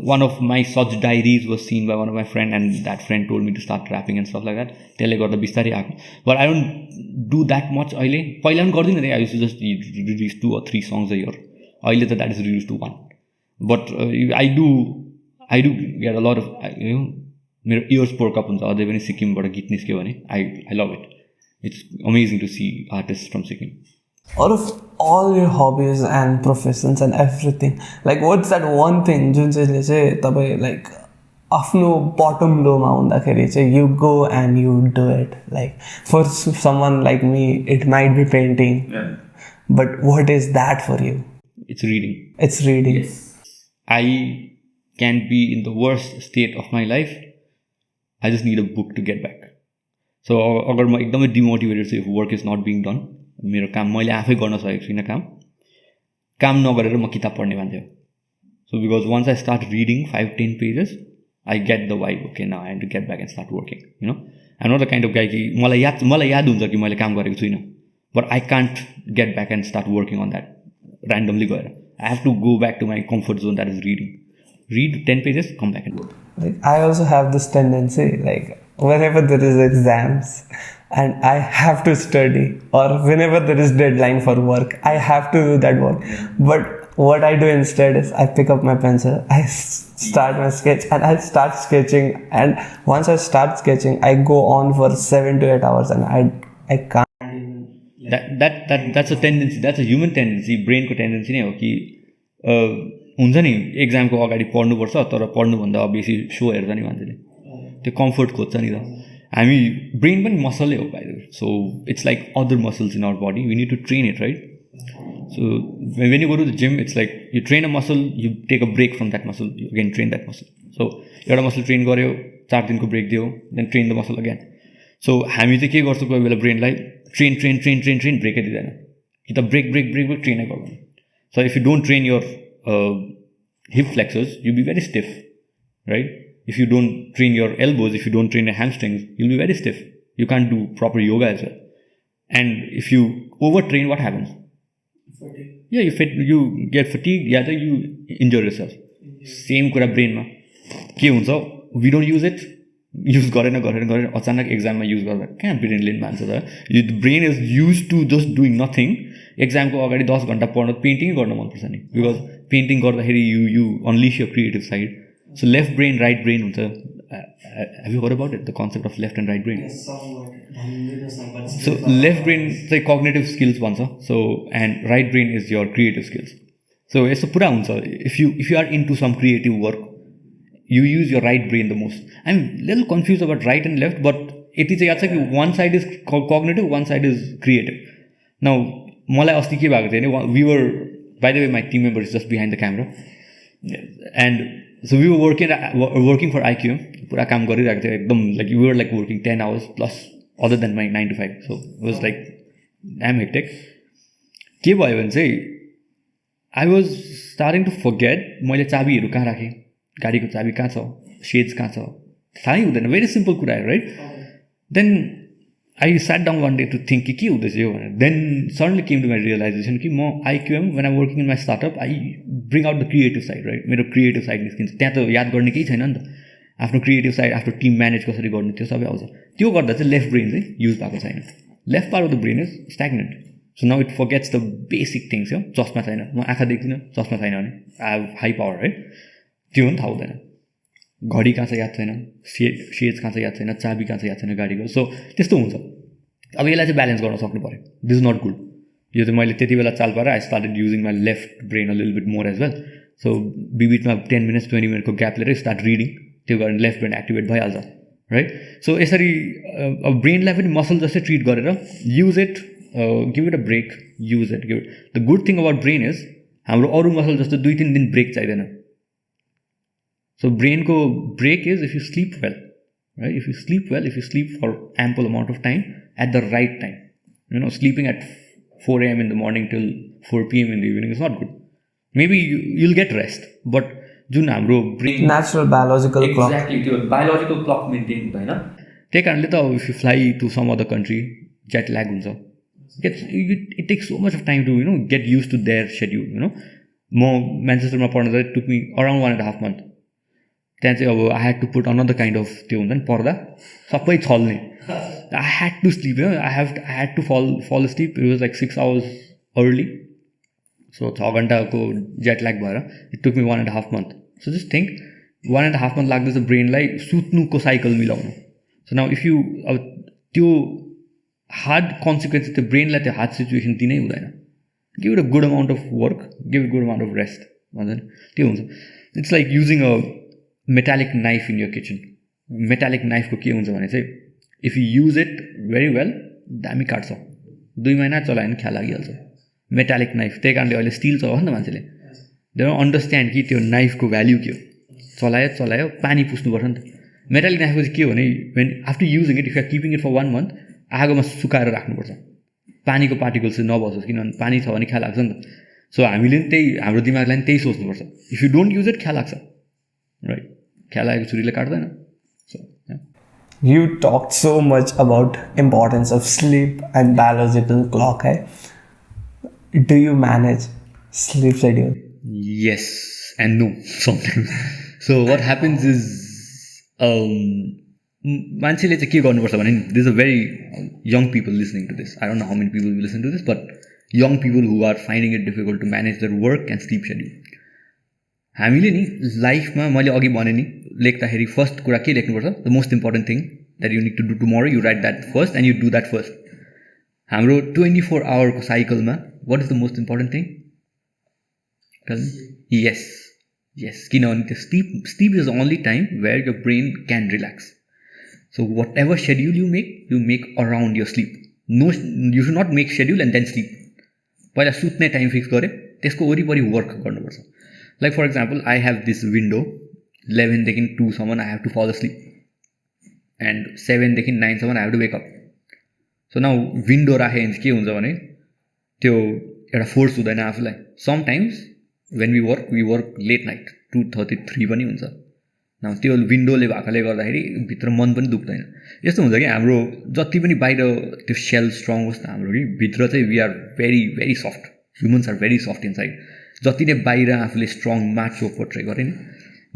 one of my such diaries was seen by one of my friends, and that friend told me to start rapping and stuff like that. त्यसले गर्दा बिस्तारै आएको. But I don't do that much अहिले. पहिला पनि गर्दिनँ थिएँ. I used to just release 2 or 3 songs a year. अहिले त that is reduced to 1. But I do I do get a lot of मेरो इयर्स पोर्क अप हुन्छ अझै पनि सिक्किमबाट गीत निस्क्यो भने I love it. It's amazing to see artists from Sikkim. Out of all your hobbies and professions and everything, like what's that one thing जुन चाहिँले चाहिँ तपाईँ like आफ्नो bottom low मा हुँदाखेरि चाहिँ you go and you do it. Like for someone like me, it might be painting. Yeah. But what is that for you? It's reading. It's reading. Yes. I can be in the worst state of my life. I just need a book to get back. So अगर म एकदमै demotivated छु, if work is not being done, मेरो काम मैले आफै गर्न सकेको छुइनँ, काम नगरेर म किताब पढ्ने मान्छे हो. So because once I start reading 5-10 pages, I get the vibe. Okay, now I have to get back and start working. I'm not the kind of guy कि मलाई याद हुन्छ कि मैले काम गरेको छुइनँ, but I can't get back and start working on that randomly गएर. I have to go back to my comfort zone, that is reading. Read 10 pages, come back and work. Like I also have this tendency, like whenever there is exams and I have to study, or whenever there is deadline for work, I have to do that work. But what I do instead is I pick up my pencil, I start my sketch, and I start sketching. And once I start sketching, I go on for 7 to 8 hours, and I can't. That's a tendency. That's a human tendency. Brain को tendency नै हो कि हुन्छ नि एक्जामको अगाडि पढ्नुपर्छ, तर पढ्नुभन्दा बेसी सो हेर्छ नि मान्छेले, त्यो कम्फर्ट खोज्छ नि त. हामी ब्रेन पनि मसलै हो by the way. So it's like other muscles in our body, we need to train it, right? So when you go to the gym, it's like you train a muscle, you take a break from that muscle, you again train that muscle. So एउटा muscle train गऱ्यो, 4 दिनको break दियो, then train the muscle again. So हामी चाहिँ के गर्छौँ कोही बेला ब्रेनलाई train ब्रेकै दिँदैन, कि त ब्रेक ट्रेनै गर्दैन. सो if you don't train your hip flexors, you'll be very stiff, right? If you don't train your elbows, if you don't train your hamstrings, you'll be very stiff. You can't do proper yoga as well. And if you overtrain, what happens? Fatigue. Yeah, you get fatigued, yeah, then you injure yourself. Same kura brain ma. के हुन्छ, we don't use it, use गरेन अचानक एक्जाममा use गर्दा कहाँ ब्रेनले मान्छ त. यो brain is use to just doing nothing. एक्जामको अगाडि 10 घन्टा पढ्न पेन्टिङ गर्न मनपर्छ नि, बिकज पेन्टिङ गर्दाखेरि you unleash your creative side. So left brain right brain हुन्छ. Have you heard about it, the concept of left and right brain? So left brain चाहिँ कग्नेटिभ स्किल्स भन्छ, so and right brain is your creative skills. So यस्तो पुरा हुन्छ. If you are into some creative work, you use your right brain the most. I'm a little confused about right and left, but यति चाहिँ याद छ कि one side is cognitive, one side is creative. Now, मलाई अस्ति के भएको थियो भने, we were, by the way, my team member is just behind the camera, and so we were working for IQM. पुरा काम गरिरहेको थियो एकदम, like we were like working 10 hours plus other than my 9 to 5. So it was like damn hectic. के भयो भने चाहिँ I was starting to forget मैले चाबीहरू कहाँ राखेँ, गाडीको चाबी कहाँ छ, सेड्स कहाँ छ, थाहै हुँदैन. भेरी सिम्पल कुराहरू, right? Then I sat down one day to think के हुँदैछ यो भनेर. Then suddenly came to my realization कि म आइक्युएम when I working in my startup, I bring out the creative side, right? मेरो क्रिएटिभ साइड निस्किन्छ. त्यहाँ त याद गर्ने केही छैन नि त. आफ्नो क्रिएटिभ साइड, आफ्नो टिम म्यानेज कसरी गर्नु, त्यो सबै आउँछ. त्यो गर्दा चाहिँ लेफ्ट ब्रेन चाहिँ युज भएको छैन. Left part of the brain is stagnant. So now it फर्गेट्स the basic things. हो, चस्मा छैन, म आँखा देख्दिनँ, चस्मा छैन भने I have high power, right? त्यो पनि थाहा हुँदैन. घडी कहाँ छ याद छैन, सेड्स कहाँ छ याद छैन, चाबी कहाँ छ याद छैन गाडीको. सो त्यस्तो हुन्छ. अब यसलाई चाहिँ ब्यालेन्स गर्न सक्नु पऱ्यो. This is not good. यो चाहिँ मैले त्यति बेला चाल पाएर I started using my left brain a little bit more as well. So बिबिटमा 10 मिनट्स 20 मिनटको ग्याप लिएर स्टार्ट रिडिङ. त्यो गरेर लेफ्ट ब्रेन एक्टिभेट भइहाल्छ, राइट? सो यसरी अब ब्रेनलाई पनि मसल जस्तै ट्रिट गरेर use it, give it a break, use it, give it. The good thing about brain is हाम्रो अरू मसल जस्तो 2-3 दिन ब्रेक चाहिँदैन. So brain ko break is if you sleep well, right? If you sleep well, if you sleep for ample amount of time at the right time. Sleeping at 4 a.m. in the morning till 4 p.m. in the evening is not good. Maybe you'll get rest, but जुन हाम्रो brain natural biological clock, exactly त्यो biological clock maintain हुँदैन. त्यही कारणले त if you fly to some other country, jet lag हुन्छ. It takes so much of time to get used to their schedule. म म्यान्चेस्टरमा पढ्न चाहिँ took me around 1.5 months. त्यहाँ चाहिँ अब I had to put another kind of त्यो हुन्छ नि पर्दा सबै छल्ने. I had to sleep, I had to fall sleep. It was like 6 hours early. So 6 घन्टाको जेट ल्याग भएर it took me 1.5 months. So just think 1.5 month लाग्दैछ ब्रेनलाई सुत्नुको cycle मिलाउनु. सो नाउ इफ यु अब त्यो हार्ड कन्सिक्वेन्स त्यो ब्रेनलाई त्यो hard situation दिनै हुँदैन. Give it a good amount of work, give it good amount of rest भन्छ नि, त्यो हुन्छ. It's like using a metallic knife in your kitchen. Metallic नाइफको के हुन्छ भने चाहिँ if you use it very well दामी काट्छ, 2 महिना चलायो भने ख्याल लागिहाल्छ. मेटालिक नाइफ, त्यही कारणले अहिले स्टिल चलाउँछ नि त मान्छेले. दे डोन्ट अन्डरस्ट्यान्ड कि त्यो नाइफको भ्याल्यु के हो. चलायो पानी पुस्नुपर्छ नि त. मेटालिक नाइफको चाहिँ के हो भने when after using it if are keeping it for 1 month आगोमा सुकाएर राख्नुपर्छ, पानीको पार्टिकल्स चाहिँ नबसोस्, किनभने पानी छ भने ख्याल लाग्छ नि त. सो हामीले पनि त्यही, हाम्रो दिमागलाई पनि त्यही सोच्नुपर्छ. If you don't use it ख्याल लाग्छ, राइट? ख्याल लागेको छुरीले काट्दैन. सो You talked so much about importance of sleep and biological clock. Do you manage sleep schedule? Yes and no sometimes. So what happens is मान्छेले चाहिँ के गर्नुपर्छ भने this is a very young people listening to this. I don't know how many people will listen to this, but young people who are finding it difficult to manage their work and sleep schedule. हामीले नि लाइफमा मैले अघि भने नि लेख्दाखेरि first कुरा के लेख्नुपर्छ, the most important thing that you need to do tomorrow, you write that first and you do that first. हाम्रो 24 आवरको साइकलमा what is the most important thing? Yes, किनभने त्यो sleep is the only time where your brain can relax. So whatever schedule you make around your sleep. No, you should not make schedule and then sleep. पहिला सुत्ने time fix गऱ्यो, त्यसको वरिपरि work गर्नुपर्छ. Like for example, I have this window 11 देखि 2 सम्म I have to fall asleep and 7 देखि 9 सम्म I have to wake up. So now window राखे भने के हुन्छ भने त्यो एउटा फोर्स हुँदैन आफूलाई. Sometimes when we work late night 2:33 पनि हुन्छ. नाउ त्यो विन्डोले भएकोले गर्दाखेरि भित्र मन पनि दुख्दैन. यस्तो हुन्छ कि हाम्रो जति पनि बाहिर त्यो सेल स्ट्रङ होस् न, हाम्रो कि भित्र चाहिँ we are very very soft. Humans are very soft inside. जति नै बाहिर आफूले स्ट्रङ माचो पोर्ट्रे गरे नि,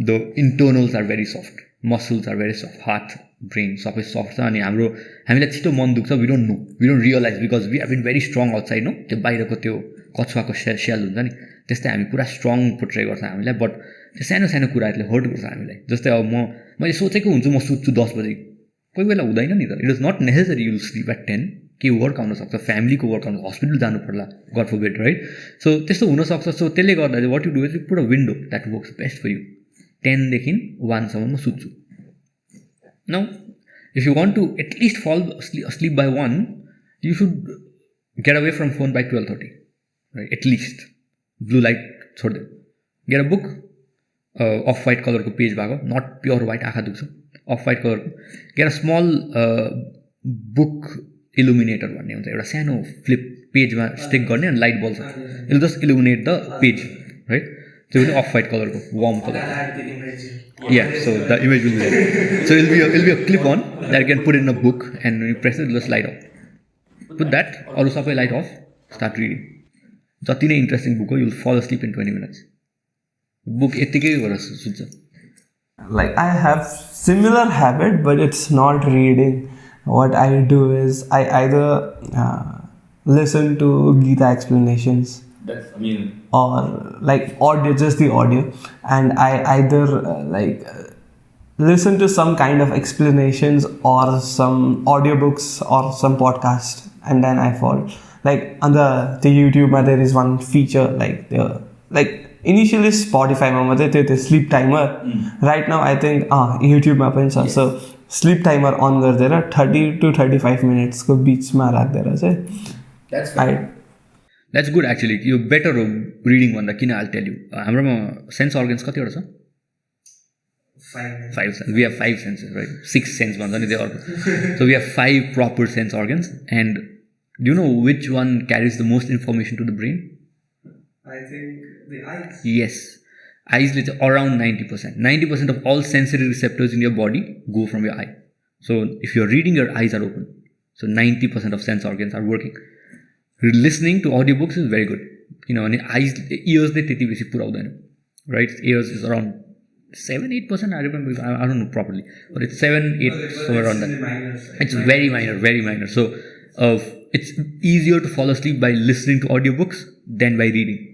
the internals are very soft, muscles are very soft, heart brain सबै सफ्ट छ. अनि हामीलाई छिटो मन दुख्छ, we don't realize because we have been very strong outside. No, त्यो बाहिरको त्यो कछुवाको सेल हुन्छ नि, त्यस्तै हामी पुरा स्ट्रङ पोर्ट्रे गर्छ हामीलाई. बट त्यो सानो सानो कुराहरूले हर्ट गर्छ हामीलाई. जस्तै अब मैले सोचेको हुन्छु म सुत्छु 10 बजी, कोही बेला हुँदैन नि त. It is not necessary you sleep at 10. के वर्क आउन सक्छ, फ्यामिलीको वर्क आउनु, हस्पिटल जानु पर्ला, गड फरबिड, राइट? सो त्यस्तो हुनसक्छ. सो त्यसले गर्दा what you do is put a window that works best for you. 10 देखि 1 सम्म म सुत्छु. Now if you want to at least fall sleep by 1, you should get away from phone by 12:30, right? At least blue light छोडिदियो. Get a book, off white कलरको page भएको, not pure white, आँखा दुख्छ, off white कलरको. Get a small book illuminator भन्ने हुन्छ, एउटा सानो फ्लिप पेजमा स्टिक गर्ने अनि लाइट बल्छ, it just illuminate the page, right? त्यो पनि अफ वाइट कलरको, warm colour. Yeah, so the image will be there. So it'll be a clip on that can put in a book and you press it, just light off. Put that, अरू सबै light off, start reading. जति नै interesting book हो, you'll fall sleep in 20 minutes. Book यत्तिकै गरेर सुत्छ. Like I have similar habit, but it's not reading. What I do is I either listen to Gita explanations. That's amazing. Or like audio, just the audio, and I either listen to some kind of explanations or some audiobooks or some podcast, and then I fall. Like on the YouTube, there is one feature like initially Spotify ma मात्रै त्यो sleep timer. Right now I think YouTube मा पनि छ. So slip timer अन गरिदिएर 30 to 35 मिनट्सको बिचमा राखिदिएर चाहिँ that's good actually. Yo better हो reading भन्दा. किन आई टेल यु, हाम्रोमा सेन्स अर्गन्स कतिवटा छ? 5. We have 5 senses, right? 6 sense भन्छ नि त्यो अर्को. So we have 5 proper sense organs. And do know which one carries the most information to the brain? I think the eyes. Yes, आइजले चाहिँ around 90% of all sensory receptors in your body go from your eye. So if you're reading, your eyes are open. So 90% of sense organs are working. Listening to audiobooks is very good. You know, and ears they त्यति बेसी पुराउँदैन, right? Ears is around 7-8%. I remember, I don't know properly, but it's 7-8 somewhere around that. It's very minor. So it's easier to fall asleep by listening to audiobooks than by reading.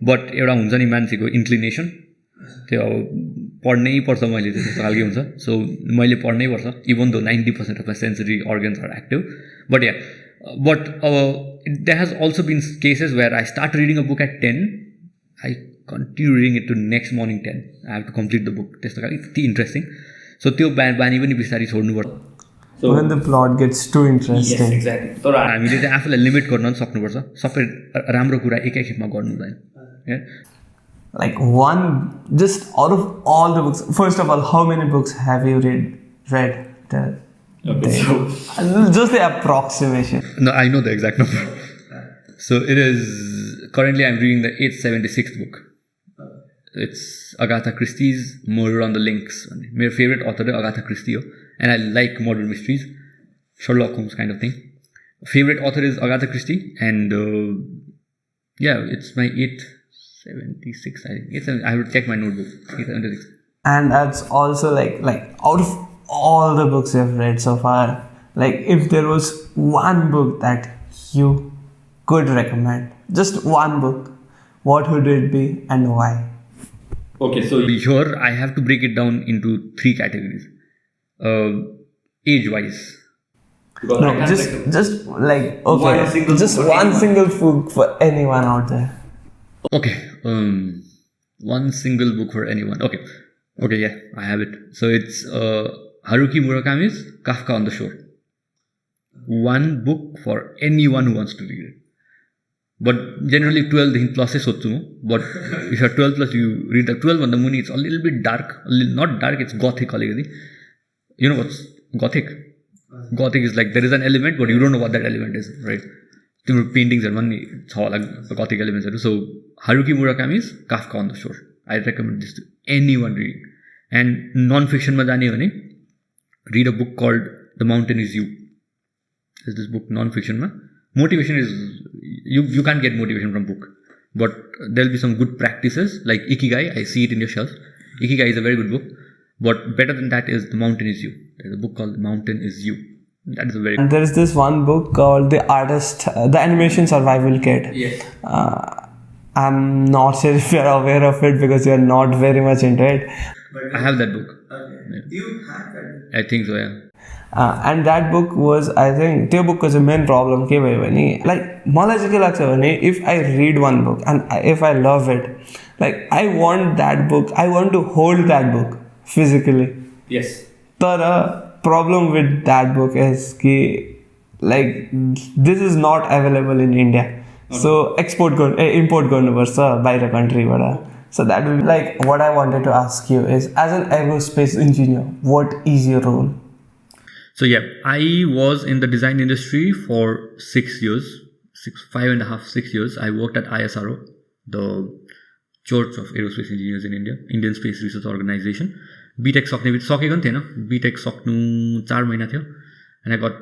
But एउटा हुन्छ नि मान्छेको inclination, त्यो पढ्नै पर्छ मैले चाहिँ त्यस्तो खालको हुन्छ. सो मैले पढ्नै पर्छ even though 90% of my sensory organs are active. But there has also been cases where I start reading a book at 10, I continue reading it to next morning 10. I have to complete the book. त्यस्तो खालको यति interesting. सो त्यो बानी पनि बिस्तारै छोड्नुपर्छ. When the plot gets too interesting. Yes, exactly. तर हामीले चाहिँ आफूलाई लिमिट गर्न पनि सक्नुपर्छ. सबै राम्रो कुरा एकै खेपमा गर्नु हुँदैन. Like one, just out of all the books, first of all, how many books have you read? Okay, so just the approximation. No, I know the exact number. So it is currently I'm reading the 876th book. It's Agatha Christie's Murder on the Links. My favorite author is Agatha Christie, and I like murder mysteries, Sherlock Holmes kind of thing. Favorite author is Agatha Christie, and it's my 876. I think I would check my notebook. 876. And that's also like out of all the books you've read so far, like if there was one book that you could recommend, just one book, what would it be and why? Okay, so here I have to break it down into 3 categories. Age-wise. No, just like okay, one single book for anyone out there. Okay, one single book for anyone. Okay, yeah, I have it. So it's Haruki Murakami's Kafka on the Shore. One book for anyone who wants to read it. But generally 12 plus is sochu. But if you're 12 plus, you read the 12 on the Muni, it's a little bit dark. Not dark, it's gothic. You know what's gothic? Gothic is like there is an element, but you don't know what that element is, right? Paintings and one gothic elements. So Haruki Murakami's Kafka on the Shore. I recommend this to anyone reading. And non-fiction ma jane bhane, read a book called The Mountain Is You. Is this book non-fiction ma? Motivation is you can't get motivation from book, but there'll be some good practices like Ikigai. I see it in your shelf. Ikigai is a very good book, but better than that is The Mountain Is You. There's a book called The Mountain Is You. That is a very. And there is this one book called The Animation Survival Kit. Yes. I'm not sure if you're aware of it because you're not very much into it. I have that book. Okay. Do you have that book? I think so, yeah. And that book was, I think, त्यो bookको चाहिँ main problem के भयो भने like मलाई चाहिँ के लाग्छ भने if I read one book and if I love it, like I want that book, I want to hold that book physically. Yes. तर problem with that book is कि like this is not available in India. Okay. So import गर्नुपर्छ बाहिर countryबाट. So that will be like what I wanted to ask you is, as an aerospace engineer, what is your role? So yeah, I was in the design industry for 6 years, 6 years. I worked at ISRO, the Church of Aerospace Engineers in India, Indian Space Research Organization. BTech सकेको थिएन, BTech सक्नु 4 महिना थियो, and I got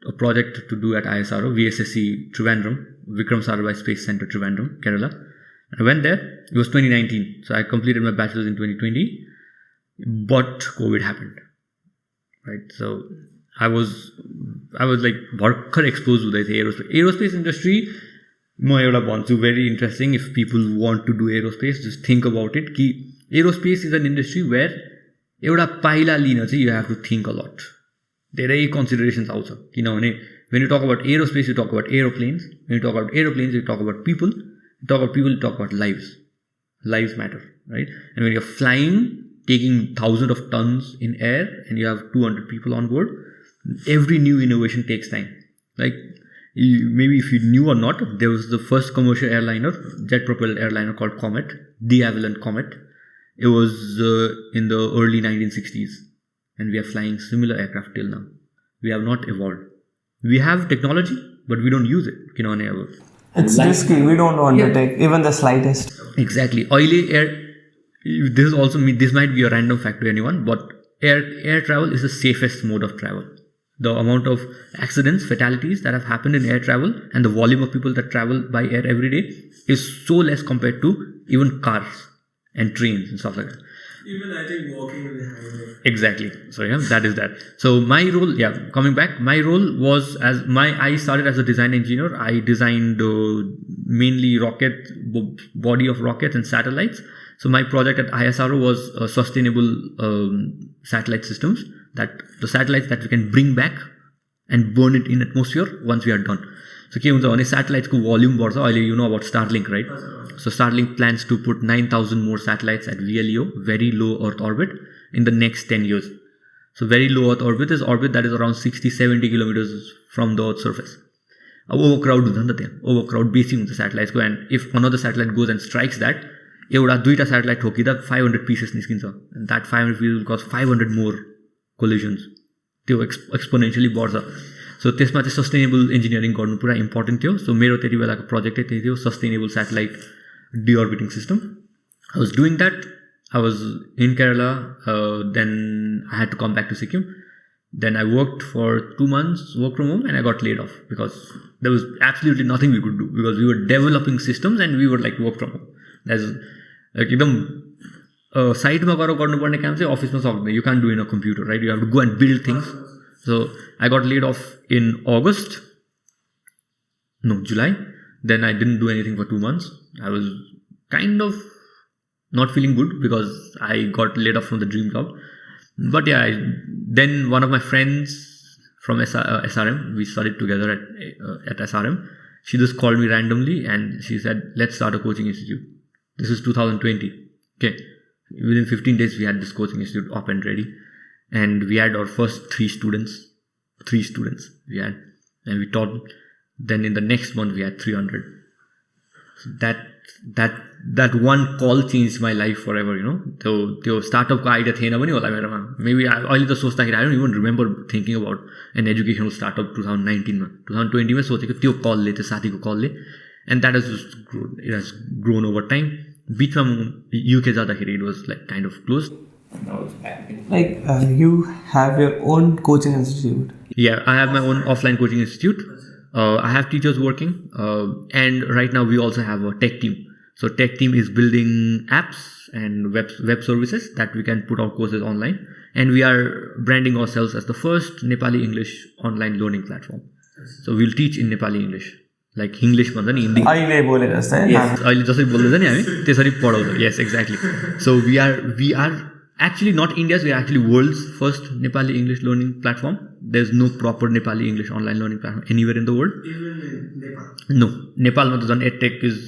a project to do at ISRO, VSSC Trivandrum, Vikram Sarabhai Space Center Trivandrum, Kerala. I went there. It was 2019, so I completed my bachelor's in 2020, but COVID happened. Right, so I was like भर्खर exposed हुँदै थिएँ aerospace industry. म एउटा भन्छु very interesting. If people want to do aerospace, just think about it कि aerospace is an industry where एउटा पाइला लिन चाहिँ you have to think a lot. धेरै considerations आउँछ किनभने when you talk about aerospace, you talk about aeroplanes. When you talk about aeroplanes, you talk about people. You talk about people, you talk about lives. Lives matter, right? And when you're flying, taking thousands of tons in air and you have 200 people on board, every new innovation takes time. Like maybe if you knew or not, there was the first commercial airliner, jet propelled airliner called Comet, the Avalon Comet. It was in the early 1960s, and we are flying similar aircraft till now. We have not evolved. We have technology, but we don't use it. It's risky. We don't want to take even the slightest. Exactly. Oily air. This might be a random fact to anyone, but air travel is the safest mode of travel. The amount of accidents, fatalities that have happened in air travel and the volume of people that travel by air every day is so less compared to even cars and trains and stuff like that. Even I think walking on the highway. Exactly. So yeah, that is that. So my role, coming back, my role was I started as a design engineer. I designed mainly body of rockets and satellites. So my project at ISRO was sustainable satellite systems, that the satellites that we can bring back and burn it in atmosphere once we are done. So के हुन्छ भने satellites को volume बढ्छ अहिले, you know about Starlink, right? So Starlink plans to put 9,000 more satellites at VLEO, very low Earth orbit, in the next 10 years. So very low Earth orbit is orbit that is around 60-70 kilometers from the Earth's surface. अब overcrowd हुन्छ नि त त्यहाँ, overcrowd बेसी हुन्छ satellites को, and if another satellite goes and strikes that, एउटा दुईटा satellite ठोकिँदा 500 pieces निस्किन्छ, and that 500 pieces will cause 500 more collisions. त्यो exponentially बढ्छ. सो त्यसमा चाहिँ सस्टेनेबल इन्जिनियरिङ गर्नु पुरा इम्पोर्टेन्ट थियो. सो मेरो त्यति बेलाको प्रोजेक्टै त्यही थियो, sustainable satellite deorbiting system. I was doing that. I was in Kerala. Then I had to come back to Sikkim. Then I worked for 2 months, work from home, and I got laid off because there was absolutely nothing we could do because we were developing systems and we were like work from home. That's like एकदम साइटमा गएर गर्नुपर्ने काम चाहिँ अफिसमा सक्दैन. You can't do in a computer, right? You have to go and build things. So I got laid off in July. Then I didn't do anything for 2 months. I was kind of not feeling good because I got laid off from the dream job. But yeah, then one of my friends from SRM, we studied together at SRM. She just called me randomly and she said, let's start a coaching institute. This is 2020. Okay. Within 15 days, we had this coaching institute up and ready. And we had our first 3 students. 3 students we had. And we taught. Then in the next month, we had 300. So that one call changed my life forever, you know. त्यो स्टार्टअपको idea थिएन पनि होला मेरोमा. Maybe अहिले त सोच्दाखेरि I don't even remember thinking about an educational startup 2019 2020 सोचेको त्यो कलले, त्यो साथीको कलले. And that has grown over time. बिचमा युके जाँदाखेरि it was like kind of close. Like you have your own coaching institute. Yeah, I have my own offline coaching institute. I have teachers working, and right now we also have a tech team. So tech team is building apps and web services that we can put our courses online, and we are branding ourselves as the first Nepali English online learning platform. So we'll teach in Nepali English, like English भन्छ नि, हिन्दी अहिले बोले जस्तै. Yes, अहिले जसरी बोल्दैछ नि हामी त्यसरी पढाउँछौँ. Yes, exactly. So we are actually not India's, we are actually world's first Nepali English learning platform. There's no proper Nepali English online learning platform anywhere in the world. Even in Nepal? No. Nepalमा त झन् edtech is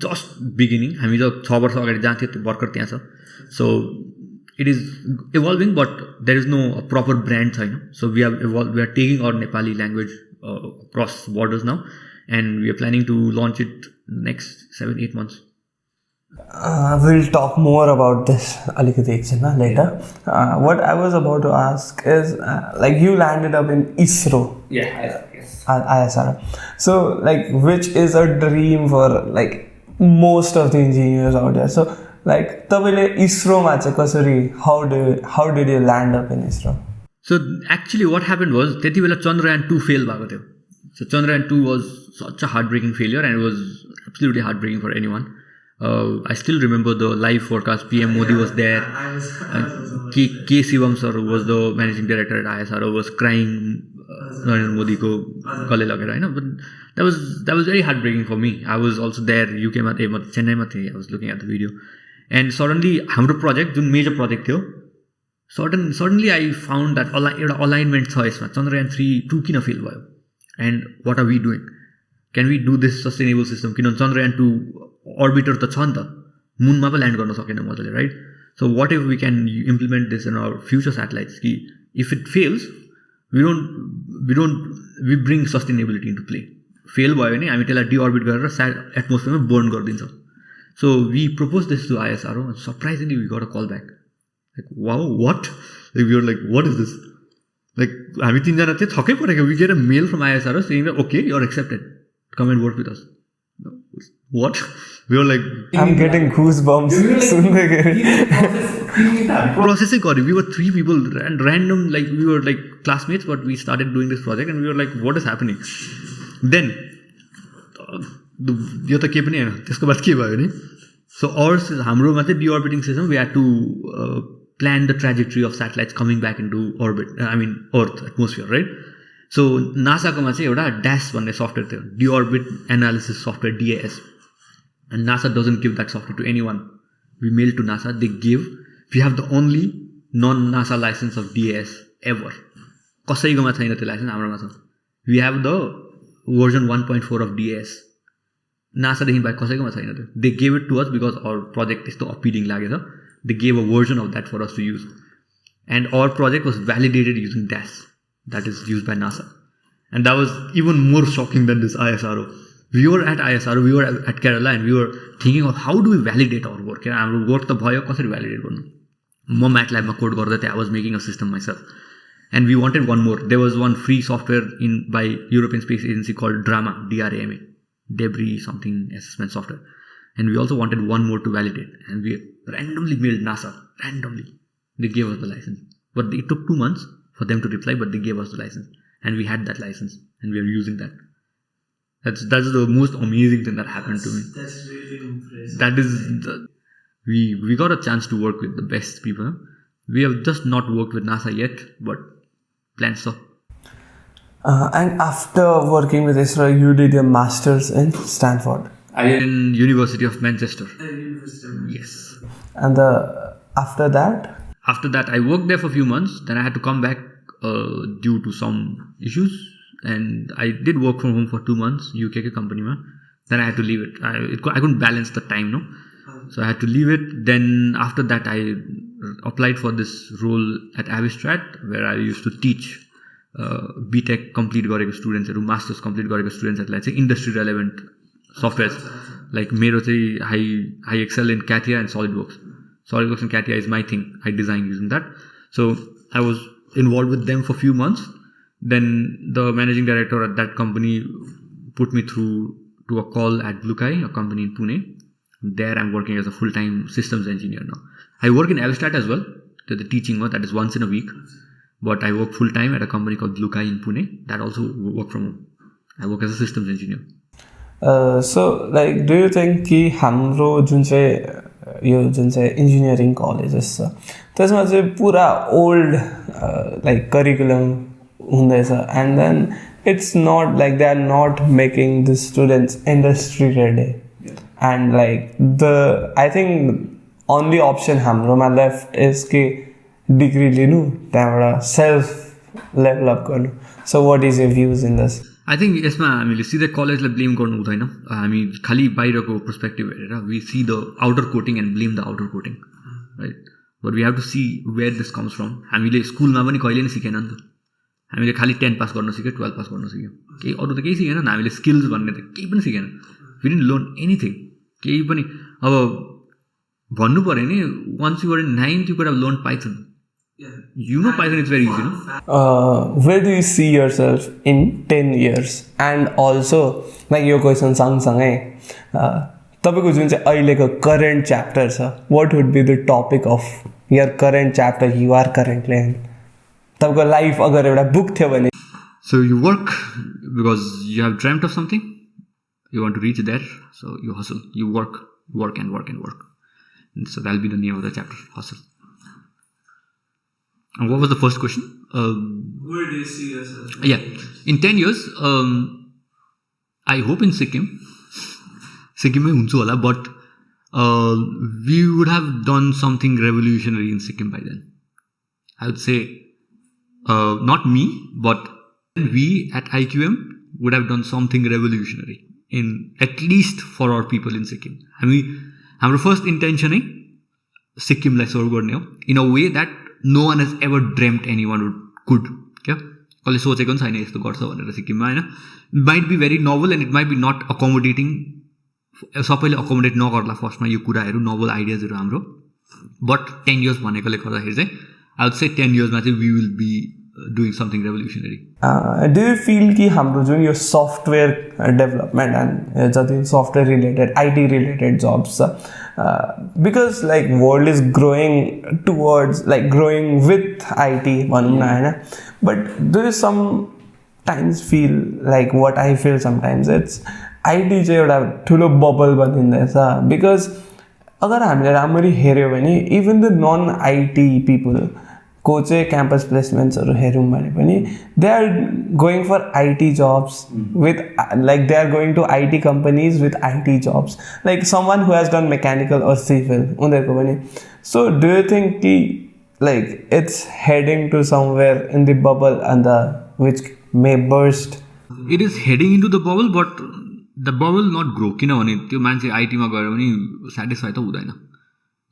just beginning. हामी जब 6 वर्ष अगाडि जान्थ्यो त्यो भर्खर त्यहाँ छ. So it is evolving, but there is no proper brand छैन. So we are taking our Nepali language across borders now, and we are planning to launch it next 7-8 months. We'll talk more about this alikati later. What I was about to ask is, like you landed up in ISRO. Yeah, yes. ISRO. So, like, which is a dream for like most of the engineers out there. So, like, tabile ISRO ma cha kasari, how did you land up in ISRO? So actually, what happened was त्यति बेला Chandrayaan 2 fail भएको थियो. So Chandrayaan 2 was such a heartbreaking failure, and it was absolutely heartbreaking for anyone. I still remember the live forecast. PM Modi was there. K. Sivam sir was the managing director at ISRO, was crying Narendra Modi ko gale lagera, but that was very heartbreaking for me. I was also there. UK ma Chennai ma the. I was looking at the video, and suddenly हाम्रो project, जुन major project थियो, suddenly I found that एउटा alignment छ यसमा. Chandrayaan 2 किन fail भयो, and what are we doing? Can we do this sustainable system? किनभने Chandrayaan 2 orbiter त छ नि त, मुनमा पो ल्यान्ड गर्न सकेन मजाले, right? So what if we can implement this in our future satellites कि if it fails we bring sustainability into play. Fail भयो भने हामी त्यसलाई डिअर्बिट गरेर एटमोस्फियरमा बर्न गरिदिन्छौँ. So we propose this to ISRO, and surprisingly we got a call back. Like, wow, what? Like, we were like, what is this? Like, हामी 3 जना चाहिँ छक्कै परेको. We get a mail from ISRO saying that, okay, you're accepted. Come and work with us. What? We were like, I'm getting goosebumps. Processing गऱ्यो. We were 3 people and random, like we were like classmates, but we started doing this project and we were like, what is happening? Then यो त के पनि हैन. त्यसको बाद के भयो नि? So ours is हाम्रोमा चाहिँ deorbiting system. We had to plan the trajectory of satellites coming back into orbit. I mean Earth atmosphere, right? So NASA कोमा चाहिँ एउटा DAS भन्ने सफ्टवेयर थियो, deorbit analysis software, DAS. And NASA doesn't give that software to anyone. We mailed to NASA. They gave. We have the only non-NASA license of DAS ever. कसैकोमा छैन त्यो licence, हाम्रोमा छ. We have the version 1.4 of DAS. नासादेखि बाहेक कसैकोमा छैन त्यो. They gave it to us because our project त्यस्तो appealing लागेछ. They gave a version of that for us to use. And our project was validated using DAS. That is used by NASA. And that was even more shocking than this ISRO. We were at ISRO, we were at Kerala, and we were thinking of how do we validate our work. Our work त भयो, कसरी validate गर्नु. म MATLAB मा code गर्दै थिएँ. I was making a system myself. And we wanted one more. There was one free software by European Space Agency called DRAMA, DRAMA, Debris something assessment software. And we also wanted one more to validate. And we randomly mailed NASA. Randomly. They gave us the license. But it took 2 months for them to reply, but they gave us the license. And we had that license. And we are using that. That's the most amazing thing that happened to me. That's really impressive. That is... We got a chance to work with the best people. We have just not worked with NASA yet, but plans so. And after working with ISRO, you did your master's in Stanford. I did in University of Manchester. Yes. And after that? After that, I worked there for a few months. Then I had to come back due to some issues. And I did work from home for 2 months, UK ke company mein. Then I had to leave it. I couldn't balance the time, no? So I had to leave it. Then after that, I applied for this role at Avistrat, where I used to teach BTech complete gareko students, masters complete gareko students at, let's say, industry relevant softwares. Like mero chahi I excel in CATIA and SolidWorks. SolidWorks and CATIA is my thing. I design using that. So I was involved with them for a few months. Then the managing director at that company put me through to a call at Blue Kai, a company in Pune. There I'm working as a full-time systems engineer now. I work in Aerospace as well, the teaching work, that is once in a week. But I work full-time at a company called Blue Kai in Pune. That also work from home. I work as a systems engineer. So, like, do you think कि हाम्रो यो जुन चाहिँ engineering colleges छ त्यसमा चाहिँ पुरा old like curriculum हुँदैछ, and then it's not like they are not making the students industry ready. And like I think only option हाम्रोमा left is कि degree लिनु त्यहाँबाट self develop गर्नु. So what is your views in this? I think यसमा हामीले सिधै कलेजलाई blame गर्नु हुँदैन. हामी खाली बाहिरको पर्सपेक्टिभ हेरेर we see the outer coating and blame the outer coating, right? But we have to see where this comes from. हामीले स्कुलमा पनि कहिले नै सिकेन नि त. हामीले खाली 10 पास गर्न सिक्यो, 12 पास गर्न सिक्यो, केही अरू त केही सिकेन नि. हामीले स्किल्स भन्ने त केही पनि Chichen. We didn't learn anything. केही पनि. अब भन्नु पर्यो नि, once you were in 9th you could have learned Python. You know Python is very easy, no? Where do you see yourself in 10 years? And also, like your question सँगसँगै तपाईको जुन चाहिँ अहिलेको current chapter छ, what would be the topic of your current chapter you are currently in? तपाईको life अगर एउटा book थियो भने. So you work because you have dreamt of something. You want to reach there, so you hustle. You work and work and work. And so that'll be the name of the chapter, hustle. And what was the first question? Where do you see yourself? Yeah, in 10 years, I hope in Sikkim. Sikkim mein hunchu hola, but we would have done something revolutionary in Sikkim by then. I would say, not me, but we at IQM would have done something revolutionary in at least for our people in Sikkim. I mean, our first intention is Sikkim like serve गर्ने हो, in a way that no one has ever dreamt anyone could. क्या कसले सोचेको पनि छैन यस्तो गर्छ भनेर सिक्किममा, हैन? Might be very novel and it might be not accommodating. सबैले accommodate नगर्ला फर्स्टमा यो कुराहरू, novel आइडियाजहरू हाम्रो. But 10 years भनेकोले गर्दाखेरि चाहिँ I would say 10 years मा चाहिँ we will be doing something revolutionary. Do you feel कि हाम्रो जुन यो software development and जति software related, IT related jobs because like world is growing towards like growing with IT भनौँ न, हैन? But do you sometimes feel like what I feel sometimes it's IT चाहिँ एउटा ठुलो bubble बनिँदैछ because अगर हामीले राम्ररी हेर्यो भने even the non IT people को चाहिँ क्याम्पस प्लेसमेन्ट्सहरू हेरौँ भने पनि they are going for IT jobs with like they are going to IT companies with IT jobs like some one who has done mechanical or civil उनीहरूको पनि so do you think कि like it's heading to somewhere in the bubble and the which may burst it is heading into the bubble but the bubble not grow किनभने त्यो मान्छे आइटीमा गएर पनि satisfy त हुँदैन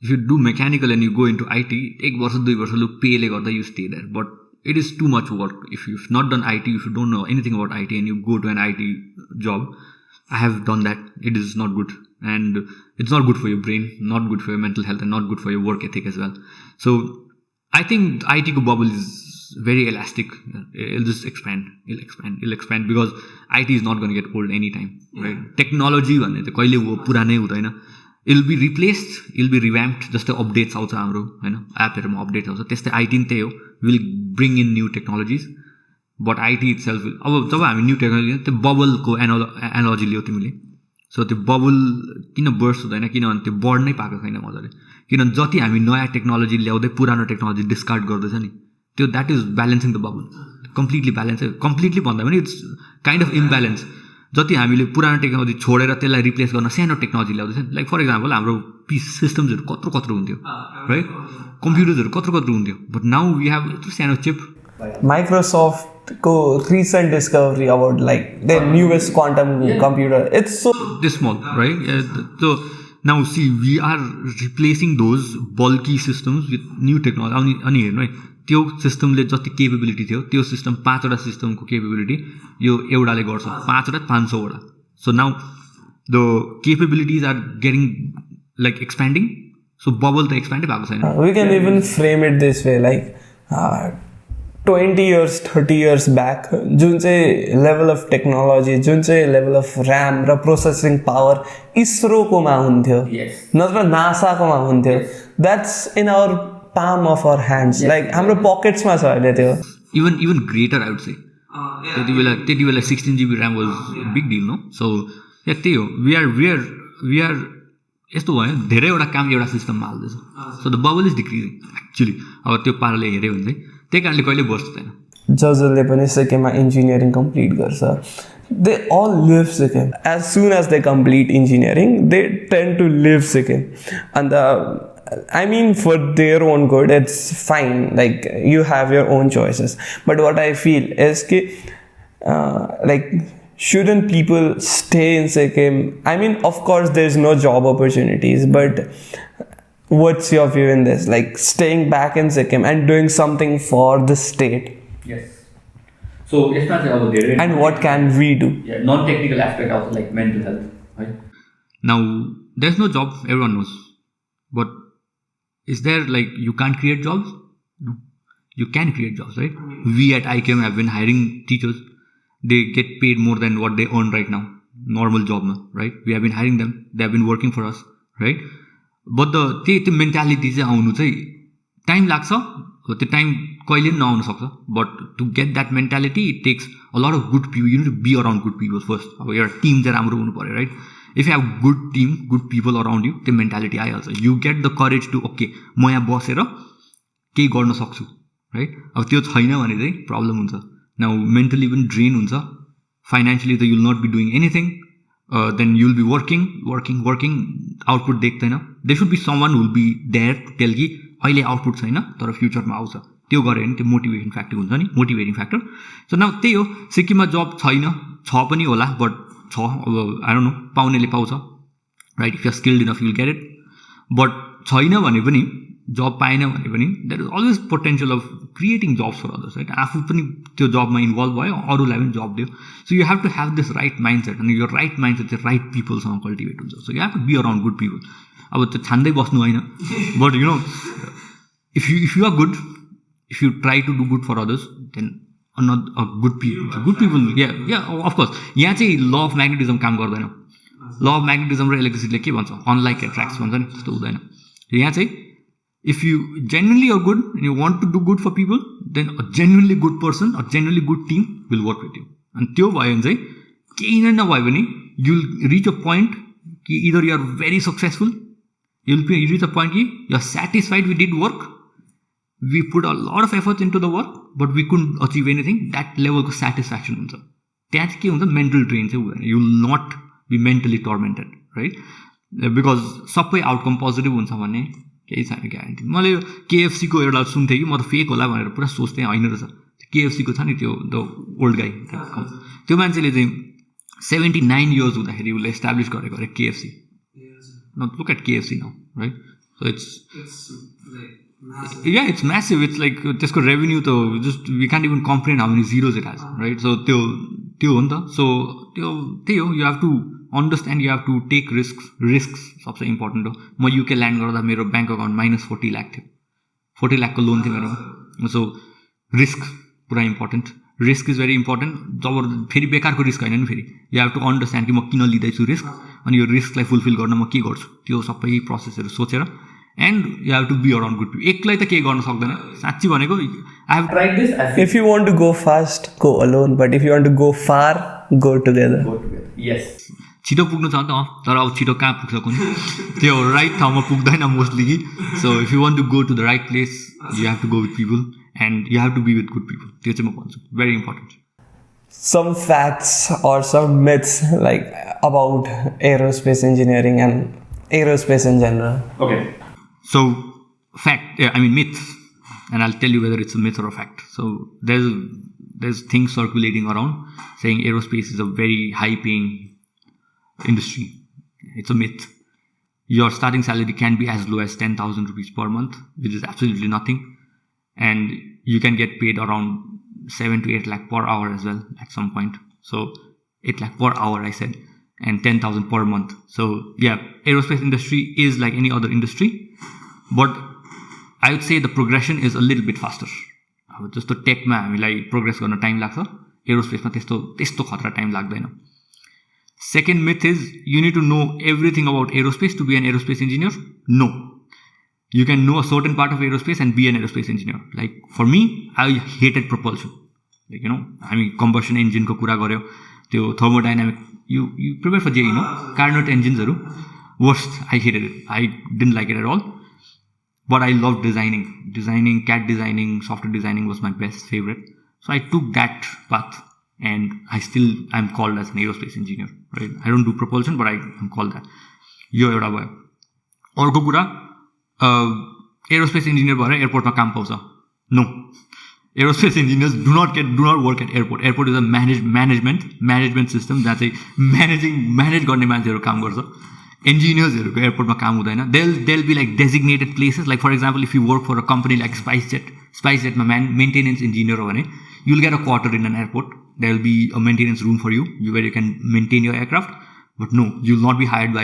if you do mechanical and you go into IT 1 वर्ष 2 वर्ष लु पेले गर्दा you stay there but it is too much work if you not done IT if you don't know anything about IT and you go to an IT job I have done that it is not good and it's not good for your brain not good for your mental health and not good for year work ethic as well so I think आइटीको bubble is very elastic. It'll just expand. It'll expand because IT is not going to get old anytime, right? Technology भन्ने चाहिँ कहिले वो पुरानै हुँदैन. It'll be replaced. It'll be revamped. जस्तै updates आउँछ हाम्रो हैन एपहरुमा अपडेट आउँछ त्यस्तै IT नि त्यही हो. Will bring in new technologies. But IT itself will अब जब हामी न्यू टेक्नोलोजी त्यो बबल को एनालोजी लियो तिमीले सो त्यो बबल किन बर्स्ट हुँदैन किनभने त्यो बढ्नै पाएको छैन मजाले किनभने जति हामी नयाँ टेक्नोलोजी ल्याउँदै पुरानो टेक्नोलोजी डिस्कार्ड गर्दैछ नि त्यो that is balancing the bubble completely balance completely भन्दा पनि इट्स काइन्ड अफ इम्ब्यालेन्स जति हामीले पुरानो टेक्नोलोजी छोडेर त्यसलाई रिप्लेस गर्न सानो टेक्नोलोजी ल्याउँदैछ लाइक फर इक्जाम्पल हाम्रो सिस्टम्सहरू कत्रो हुन्थ्यो राइट कम्प्युटर्सहरू कत्रो हुन्थ्यो बट नाउ वी हेभ यत्रो सानो चिप माइक्रोसफ्टको recent discovery about like the newest quantum computer it's so this small right so now see we are replacing those bulky systems with new technology अनि हेर्नु है त्यो सिस्टमले जति केपेबिलिटी थियो त्यो सिस्टम 5वटा सिस्टमको केपेबिलिटी यो एउटाले गर्छ 5वटा 500वटा so now the capabilities are getting like expanding so bubble त एक्सप्यान्डै भएको छैन we can even frame it this way like 20 years 30 years back जुन चाहिँ लेभल अफ टेक्नोलोजी जुन चाहिँ लेभल अफ ऱ्याम र प्रोसेसिङ पावर इसरोकोमा हुन्थ्यो नत्र नासाकोमा हुन्थ्यो that's in our palm of our hands like हाम्रो पकेट्समा छ अहिले त्यो even greater I would say त्यति बेला 16 GB RAM was a big deal no so त्यही हो we are यस्तो भयो धेरैवटा काम एउटा सिस्टममा हाल्दैछ so the bubble is decreasing actually अब त्यो पाराले हेऱ्यो भने चाहिँ त्यही कारणले कहिले बस्छ छैन जसले पनि सिक्किममा इन्जिनियरिङ कम्प्लिट गर्छ they all live Sikkim as soon as they complete engineering they tend to live Sikkim and I mean for their own good it's fine like you have your own choices but what I feel is ki like shouldn't people stay in Sikkim I mean of course there's no job opportunities but what's your view in this like staying back in Sikkim and doing something for the state yes so it's not about there and what can we do non-technical aspect also like mental health right now there's no job everyone knows but is there like you can't create jobs no you can create jobs right we at IKM have been hiring teachers they get paid more than what they earn right now normal job ma right we have been hiring them they have been working for us right but the mentality चाहिँ आउनु चाहिँ time लाग्छ त्यो time कहिले पनि नआउन सक्छ but to get that mentality it takes a lot of good people you need to be around good people first अब एउटा टिम चाहिँ राम्रो हुनु पऱ्यो right if you have good team good people around you त्यो mentality आइहाल्छ you get the courage to okay म यहाँ बसेर केही गर्न सक्छु राइट अब त्यो छैन भने चाहिँ प्रब्लम हुन्छ नाउ मेन्टली पनि ड्रेन हुन्छ फाइनेन्सियली त you'll not be doing anything then you'll be working output देख्दैन they should be someone will be there to tell कि अहिले आउटपुट छैन तर फ्युचरमा आउँछ त्यो गऱ्यो भने त्यो मोटिभेसन फ्याक्टर हुन्छ नि मोटिभेटिङ फ्याक्टर सो नाउ त्यही हो सिक्किममा जब छैन छ पनि होला बट छ अब आई डोन्ट नो पाउनेले पाउँछ right if you are skilled enough you will get it but छैन भने पनि जब पाएन भने पनि there is always potential of creating jobs for others right आफू पनि त्यो जबमा इन्भल्भ भयो अरूलाई पनि जब दियो so you have to have this right mindset अनि यो राइट माइन्ड सेट चाहिँ राइट पिपलसँग कल्टिभेट हुन्छ so you have to be around good people अब त्यो छान्दै बस्नु होइन but you know if you are good if you try to do good for others then a good people yeah of course यहाँ चाहिँ law of magnetism काम गर्दैन law of magnetism र इलेक्ट्रिसिटीले के भन्छ अनलाइक एट्र्याक्ट्स भन्छ नि त्यस्तो हुँदैन यहाँ चाहिँ if you genuinely are good and you want to do good for people then a genuinely good person a genuinely good team will work with you अनि त्यो भयो भने चाहिँ केही नै नभए पनि you will reach a point कि either you are very successful you will reach a point कि you are satisfied with did work we put a lot of efforts into the work, but we couldn't achieve anything. That level of satisfaction हुन्छ. त्यहाँ चाहिँ के हुन्छ mental drain चाहिँ हुँदैन. You will not be mentally tormented, right? Because सबै outcome positive हुन्छ भने केही छैन ग्यारेन्टी. मैले KFC को एउटा सुन्थेँ कि म त फेक होला भनेर पुरा सोच्थेँ, होइन रहेछ. KFC को छ नि त्यो द ओल्ड गाई, त्यो मान्छेले चाहिँ 79 years हुँदाखेरि उसले एस्टाब्लिस गरेको अरे KFC. Look at KFC now, right? So it's like massive. Yeah, it's massive. It's like त्यसको revenue त just we can't even comprehend how many zeros it has, right? So त्यो हो नि त. So त्यही हो, you have to understand, you have to take risks सबसे important हो. म UK ल्यान्ड गर्दा मेरो ब्याङ्क अकाउन्ट -40 लाख थियो. 40 लाखको लोन थियो मेरो. सो रिस्क पुरा important. Risk is very important. जब फेरि बेकारको रिस्क होइन नि, फेरि यु हेभ टु अन्डरस्ट्यान्ड कि म किन लिँदैछु रिस्क, अनि यो रिस्कलाई फुलफिल गर्न म के गर्छु, त्यो सबै प्रोसेसहरू सोचेर. And you have to be around good people. एक्लै त केही गर्न सक्दैन साँच्ची भनेको. I have tried this. If you want to go fast, go alone. But if you want to go far, go together. Yes. छिटो पुग्नु छ नि त, तर अब छिटो कहाँ पुग्छ कुनै, त्यो राइट ठाउँमा पुग्दैन मोस्टली कि. So if you want to go to the right place, you have to go with people and you have to be with good people. त्यो चाहिँ म भन्छु, very important. Some facts or some myths like about aerospace engineering and aerospace in general. Okay. So fact, I mean myth, and I'll tell you whether it's a myth or a fact. So there's things circulating around saying aerospace is a very high paying industry. It's a myth. Your starting salary can be as low as 10,000 rupees per month, which is absolutely nothing, and you can get paid around 7 to 8 lakh per hour as well at some point. So 8 lakh per hour I said, and 10,000 per month. So yeah, aerospace industry is like any other industry, but I would say the progression is a little bit faster. Just the tech ma हामीलाई progress गर्न time लाग्छ, एरोस्पेसमा त्यस्तो खतरा time लाग्दैन. Second myth is you need to know everything about aerospace to be an aerospace engineer. No. You can know a certain part of aerospace and be an aerospace engineer. Like for me, I hated propulsion. Like, you know, I mean, combustion engine ko kura garyo, त्यो thermodynamic, you prepare for JEE, no? Carnot engines haru, worst. I hated it. I didn't like it at all. But I loved designing. CAD designing, software designing was my best favorite. So I took that path, and I'm called as an aerospace engineer, right? I don't do propulsion, but I'm called that. यो एउटा भयो. अर्को कुरा, aerospace engineer भएर एयरपोर्टमा काम पाउँछ? No. Aerospace engineers do not work at airport. Airport is a management system जहाँ चाहिँ म्यानेज गर्ने मान्छेहरू काम गर्छ. इन्जिनियर्सहरूको एयरपोर्टमा काम हुँदैन. There'll be like designated places. Like for example, if you work for a company like Spice जेटमा मेन्टेनेन्स इन्जिनियर हो भने you'll get a quarter in an airport. There will be a maintenance room for you where you can maintain your aircraft. But no, you'll not be hired by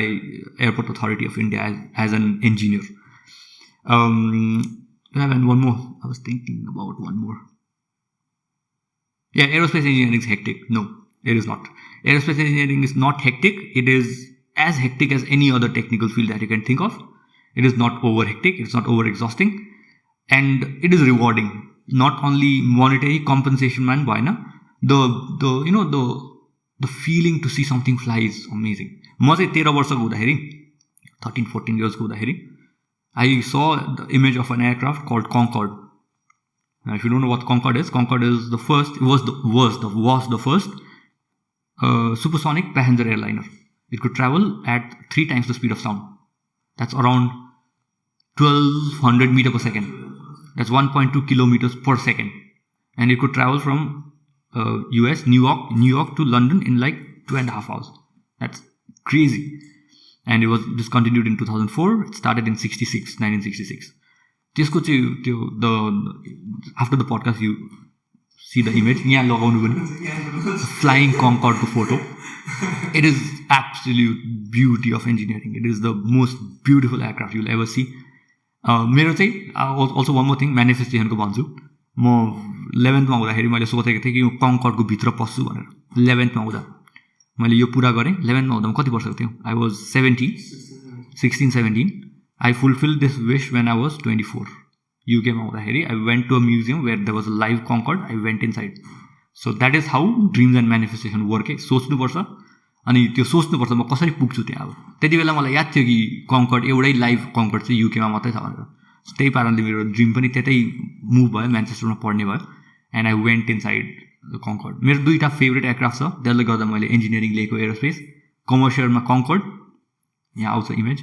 Airport Authority of India as an engineer. And one more. I was thinking about one more. Yeah, aerospace engineering is hectic. No, it is not. Aerospace engineering is not hectic. It is as hectic as any other technical field that you can think of. It is not over hectic. It's not over exhausting. And it is rewarding. Not only monetary compensation man bhaina, the feeling to see something fly is amazing. म चाहिँ 13 वर्षको हुँदाखेरि 13-14 years को हुँदाखेरि I saw the image of an aircraft called Concorde. Now, if you don't know what Concorde is the first, was the first supersonic passenger airliner. It could travel at 3 times the speed of sound. That's around 1200 meters per second. That's 1.2 kilometers per second. And it could travel from US, New York to London in like 2.5 hours. That's crazy. And it was discontinued in 2004. It started in 1966. After the podcast, you see the image. Flying Concorde photo. It is absolute beauty of engineering. It is the most beautiful aircraft you'll ever see. मेरो चाहिँ also one more thing, म्यानिफेस्टेसनको भन्छु. म 11th मा हुँदाखेरि मैले सोचेको थिएँ कि यो कङ्कर्डको भित्र पस्छु भनेर. 11th मा हुँदा मैले यो पुरा गरेँ. 11th मा हुँदा म कति वर्षको थिएँ? I was 16-17. I fulfilled this wish when I was 24. UK मा हुँदाखेरि I went to a museum where there was a live Concorde. I went inside. So that is how dreams and manifestation work. सोच्नुपर्छ, अनि त्यो सोच्नुपर्छ म कसरी पुग्छु त्यहाँ. अब त्यति बेला मलाई याद थियो कि कङ्कर्ड एउटै लाइभ कङ्कर्ड चाहिँ युकेमा मात्रै छ भनेर. सो त्यही कारणले मेरो ड्रिम पनि त्यतै मुभ भयो, म्यान्चेस्टरमा पढ्ने भयो and I Venant in side the conquered. मेरो 2टा फेभरेट एयरक्राफ्ट छ, त्यसले गर्दा मैले इन्जिनियरिङ लिएको एरोस्पेस. कमर्सियलमा कङ्कर्ड, यहाँ आउँछ इमेज.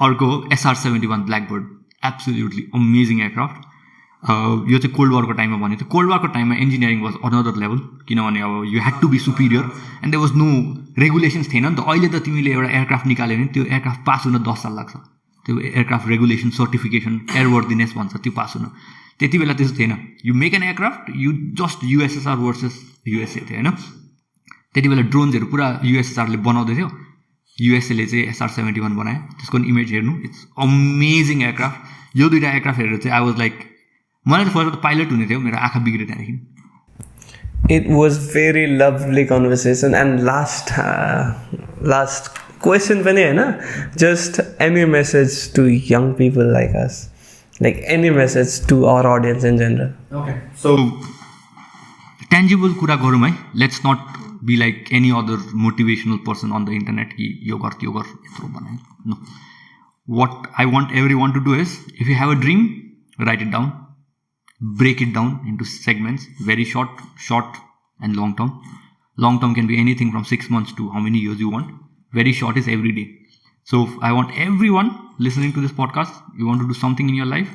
अर्को हो SR-71 ब्ल्याकबर्ड, एब्सोल्युटली अमेजिङ एयरक्राफ्ट. यो चाहिँ कोल्ड वारको टाइममा भनेको थियो. कोल्ड वारको टाइममा इन्जिनियरिङ वाज अनदर लेभल, किनभने अब you had to be superior and there was no regulations थिएन नि त. अहिले त तिमीले एउटा एयरक्राफ्ट निकाल्यो भने त्यो एयरक्राफ्ट पास हुन 10 साल लाग्छ. त्यो एयरक्राफ्ट रेगुलेसन सर्टिफिकेसन एयरवर्दिनेस भन्छ, त्यो पास हुन. त्यति बेला त्यस्तो थिएन. You make an aircraft, you just USSR versus USA थियो होइन. त्यति बेला ड्रोन्सहरू पुरा USSRले बनाउँदै थियो, युएसएले चाहिँ SR-71 बनायो. त्यसको इमेज हेर्नु, इट्स अमेजिङ एयरक्राफ्ट. यो 2टा एयरक्राफ्ट हेरेर चाहिँ आई वाज लाइक, मलाई त फर्स्ट पाइलट हुने थियो, मेरो आँखा बिग्रियो त्यहाँदेखि. It was very lovely conversation. And last question पनि होइन, just any message to young people like us, like any message to our audience in general. Okay, so tangible कुरा गरौँ है. Let's not be like any other motivational person on the internet कि यो गर त्यो गर यत्रो बनाए. No, what I want everyone to do is, if you have a dream, write it down, break it down into segments, very short and long term. Long term can be anything from 6 months to how many years you want. Very short is every day. So I want everyone listening to this podcast, you want to do something in your life,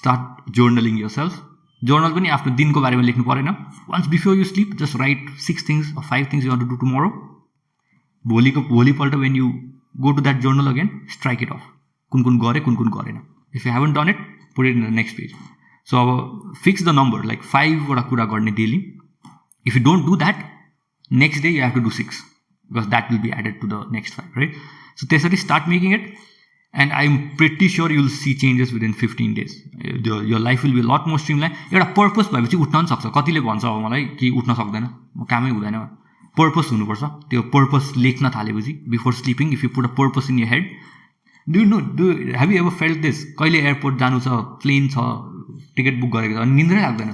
start journaling yourself. Journal पनि आफ्नो दिनको बारेमा लेख्नु परेन. Once before you sleep, just write 6 things or 5 things you want to do tomorrow. भोलिपल्ट when you go to that journal again, strike it off. कुन गरे कुन गरेन. If you haven't done it, put it in the next page. So fix the number, like 5 वटा कुरा गर्ने daily. If you don't do that, next day you have to do 6, because that will be added to the next 5, right? So त्यसरी start making it. And I'm pretty sure you'll see changes within 15 days. Your life will be a lot more streamlined. एउटा purpose भएपछि उठ्न पनि सक्छ. कतिले भन्छ अब मलाई कि उठ्न सक्दैन, म कामै हुँदैन. पर्पस हुनुपर्छ. त्यो पर्पस लेख्न थालेपछि before sleeping, if you put a purpose in your head. Have you ever felt this? कहिले एयरपोर्ट जानु छ, प्लेन छ, टिकट बुक गरेको छ अनि निन्द्रै लाग्दैन.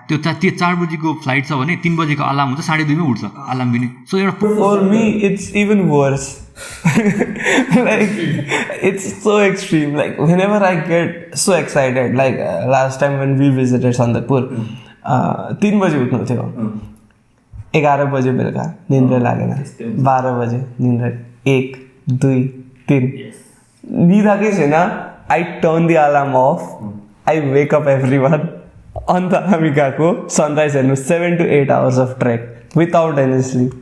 त्यो 4 बजीको फ्लाइट छ भने 3 बजीको अलार्म हुन्छ, 2:30 मै उठ्छ अलार्म पनि. सो एउटा For me, it's even worse. Like, it's so extreme. Like, whenever I get so excited, like last time when we visited Sandarpur, 3 बजे उठ्नु थियो, 11 बजे बेलुका निन्द्रै लागेन, 12 बजे निन्द्रै, 1, 2, 3 निदाकै छैन. I turn the alarm off, I wake up everyone. अन्त हामी गएको सनराइज हेर्नु, 7 to 8 hours of trek without any sleep.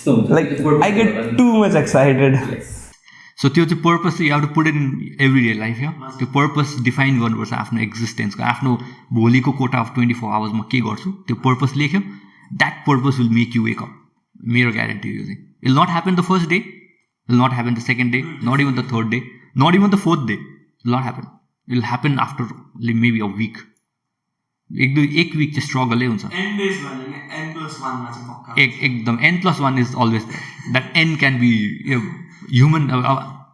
Like, I get too much excited. So त्यो चाहिँ पर्पस चाहिँ you have to put it in everyday life. त्यो purpose define गर्नुपर्छ आफ्नो एक्जिस्टेन्सको, आफ्नो भोलिको कोटा अफ 24 आवर्स म के गर्छु, त्यो पर्पस लेख्यो. That purpose will make you wake up. मेरो ग्यारेन्टी यो चाहिँ. It will not happen the first day, it will not happen the second day, not even the third day, not even the fourth day. It will not happen. It will happen after maybe a week. एक Wick चाहिँ स्ट्रगलै हुन्छ. एकदम N+1 is always that. N can be human,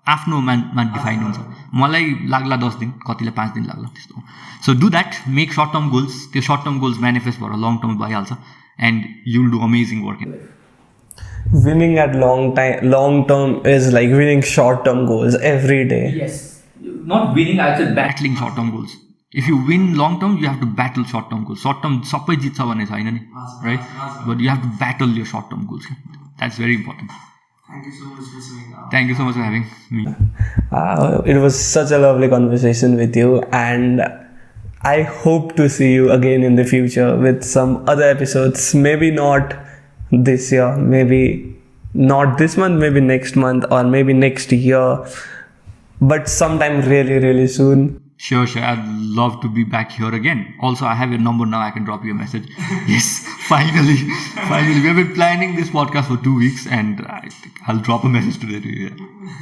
आफ्नोमा define हुन्छ. मलाई लाग्ला 10 दिन, कतिलाई 5 दिन लाग्ला त्यस्तो. So do that, make short term goals. त्यो सर्ट टर्म गोल्स म्यानिफेस्ट भएर लङ टर्म भइहाल्छ and you will do amazing work in life. Winning at long term is like winning short term goals every day. Yes, not winning, I said battling short term goals. If you win long term, you have to battle short term goals. Short term सबै जित्छ भन्ने छैन नि, right? But you have to battle your short term goals. That's very important. Thank you so much for saying that. Thank you so much for having me. It was such a lovely conversation with you, and I hope to see you again in the future with some other episodes. Maybe not this year, maybe not this month, maybe next month, or maybe next year, but sometime really, really soon. Sure. I'd love to be back here again. Also, I have your number now. I can drop you a message. Yes, finally. We have been planning this podcast for 2 weeks, and I'll drop a message today to you.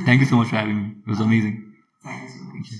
Thank you so much for having me. It was amazing. Thank you so much.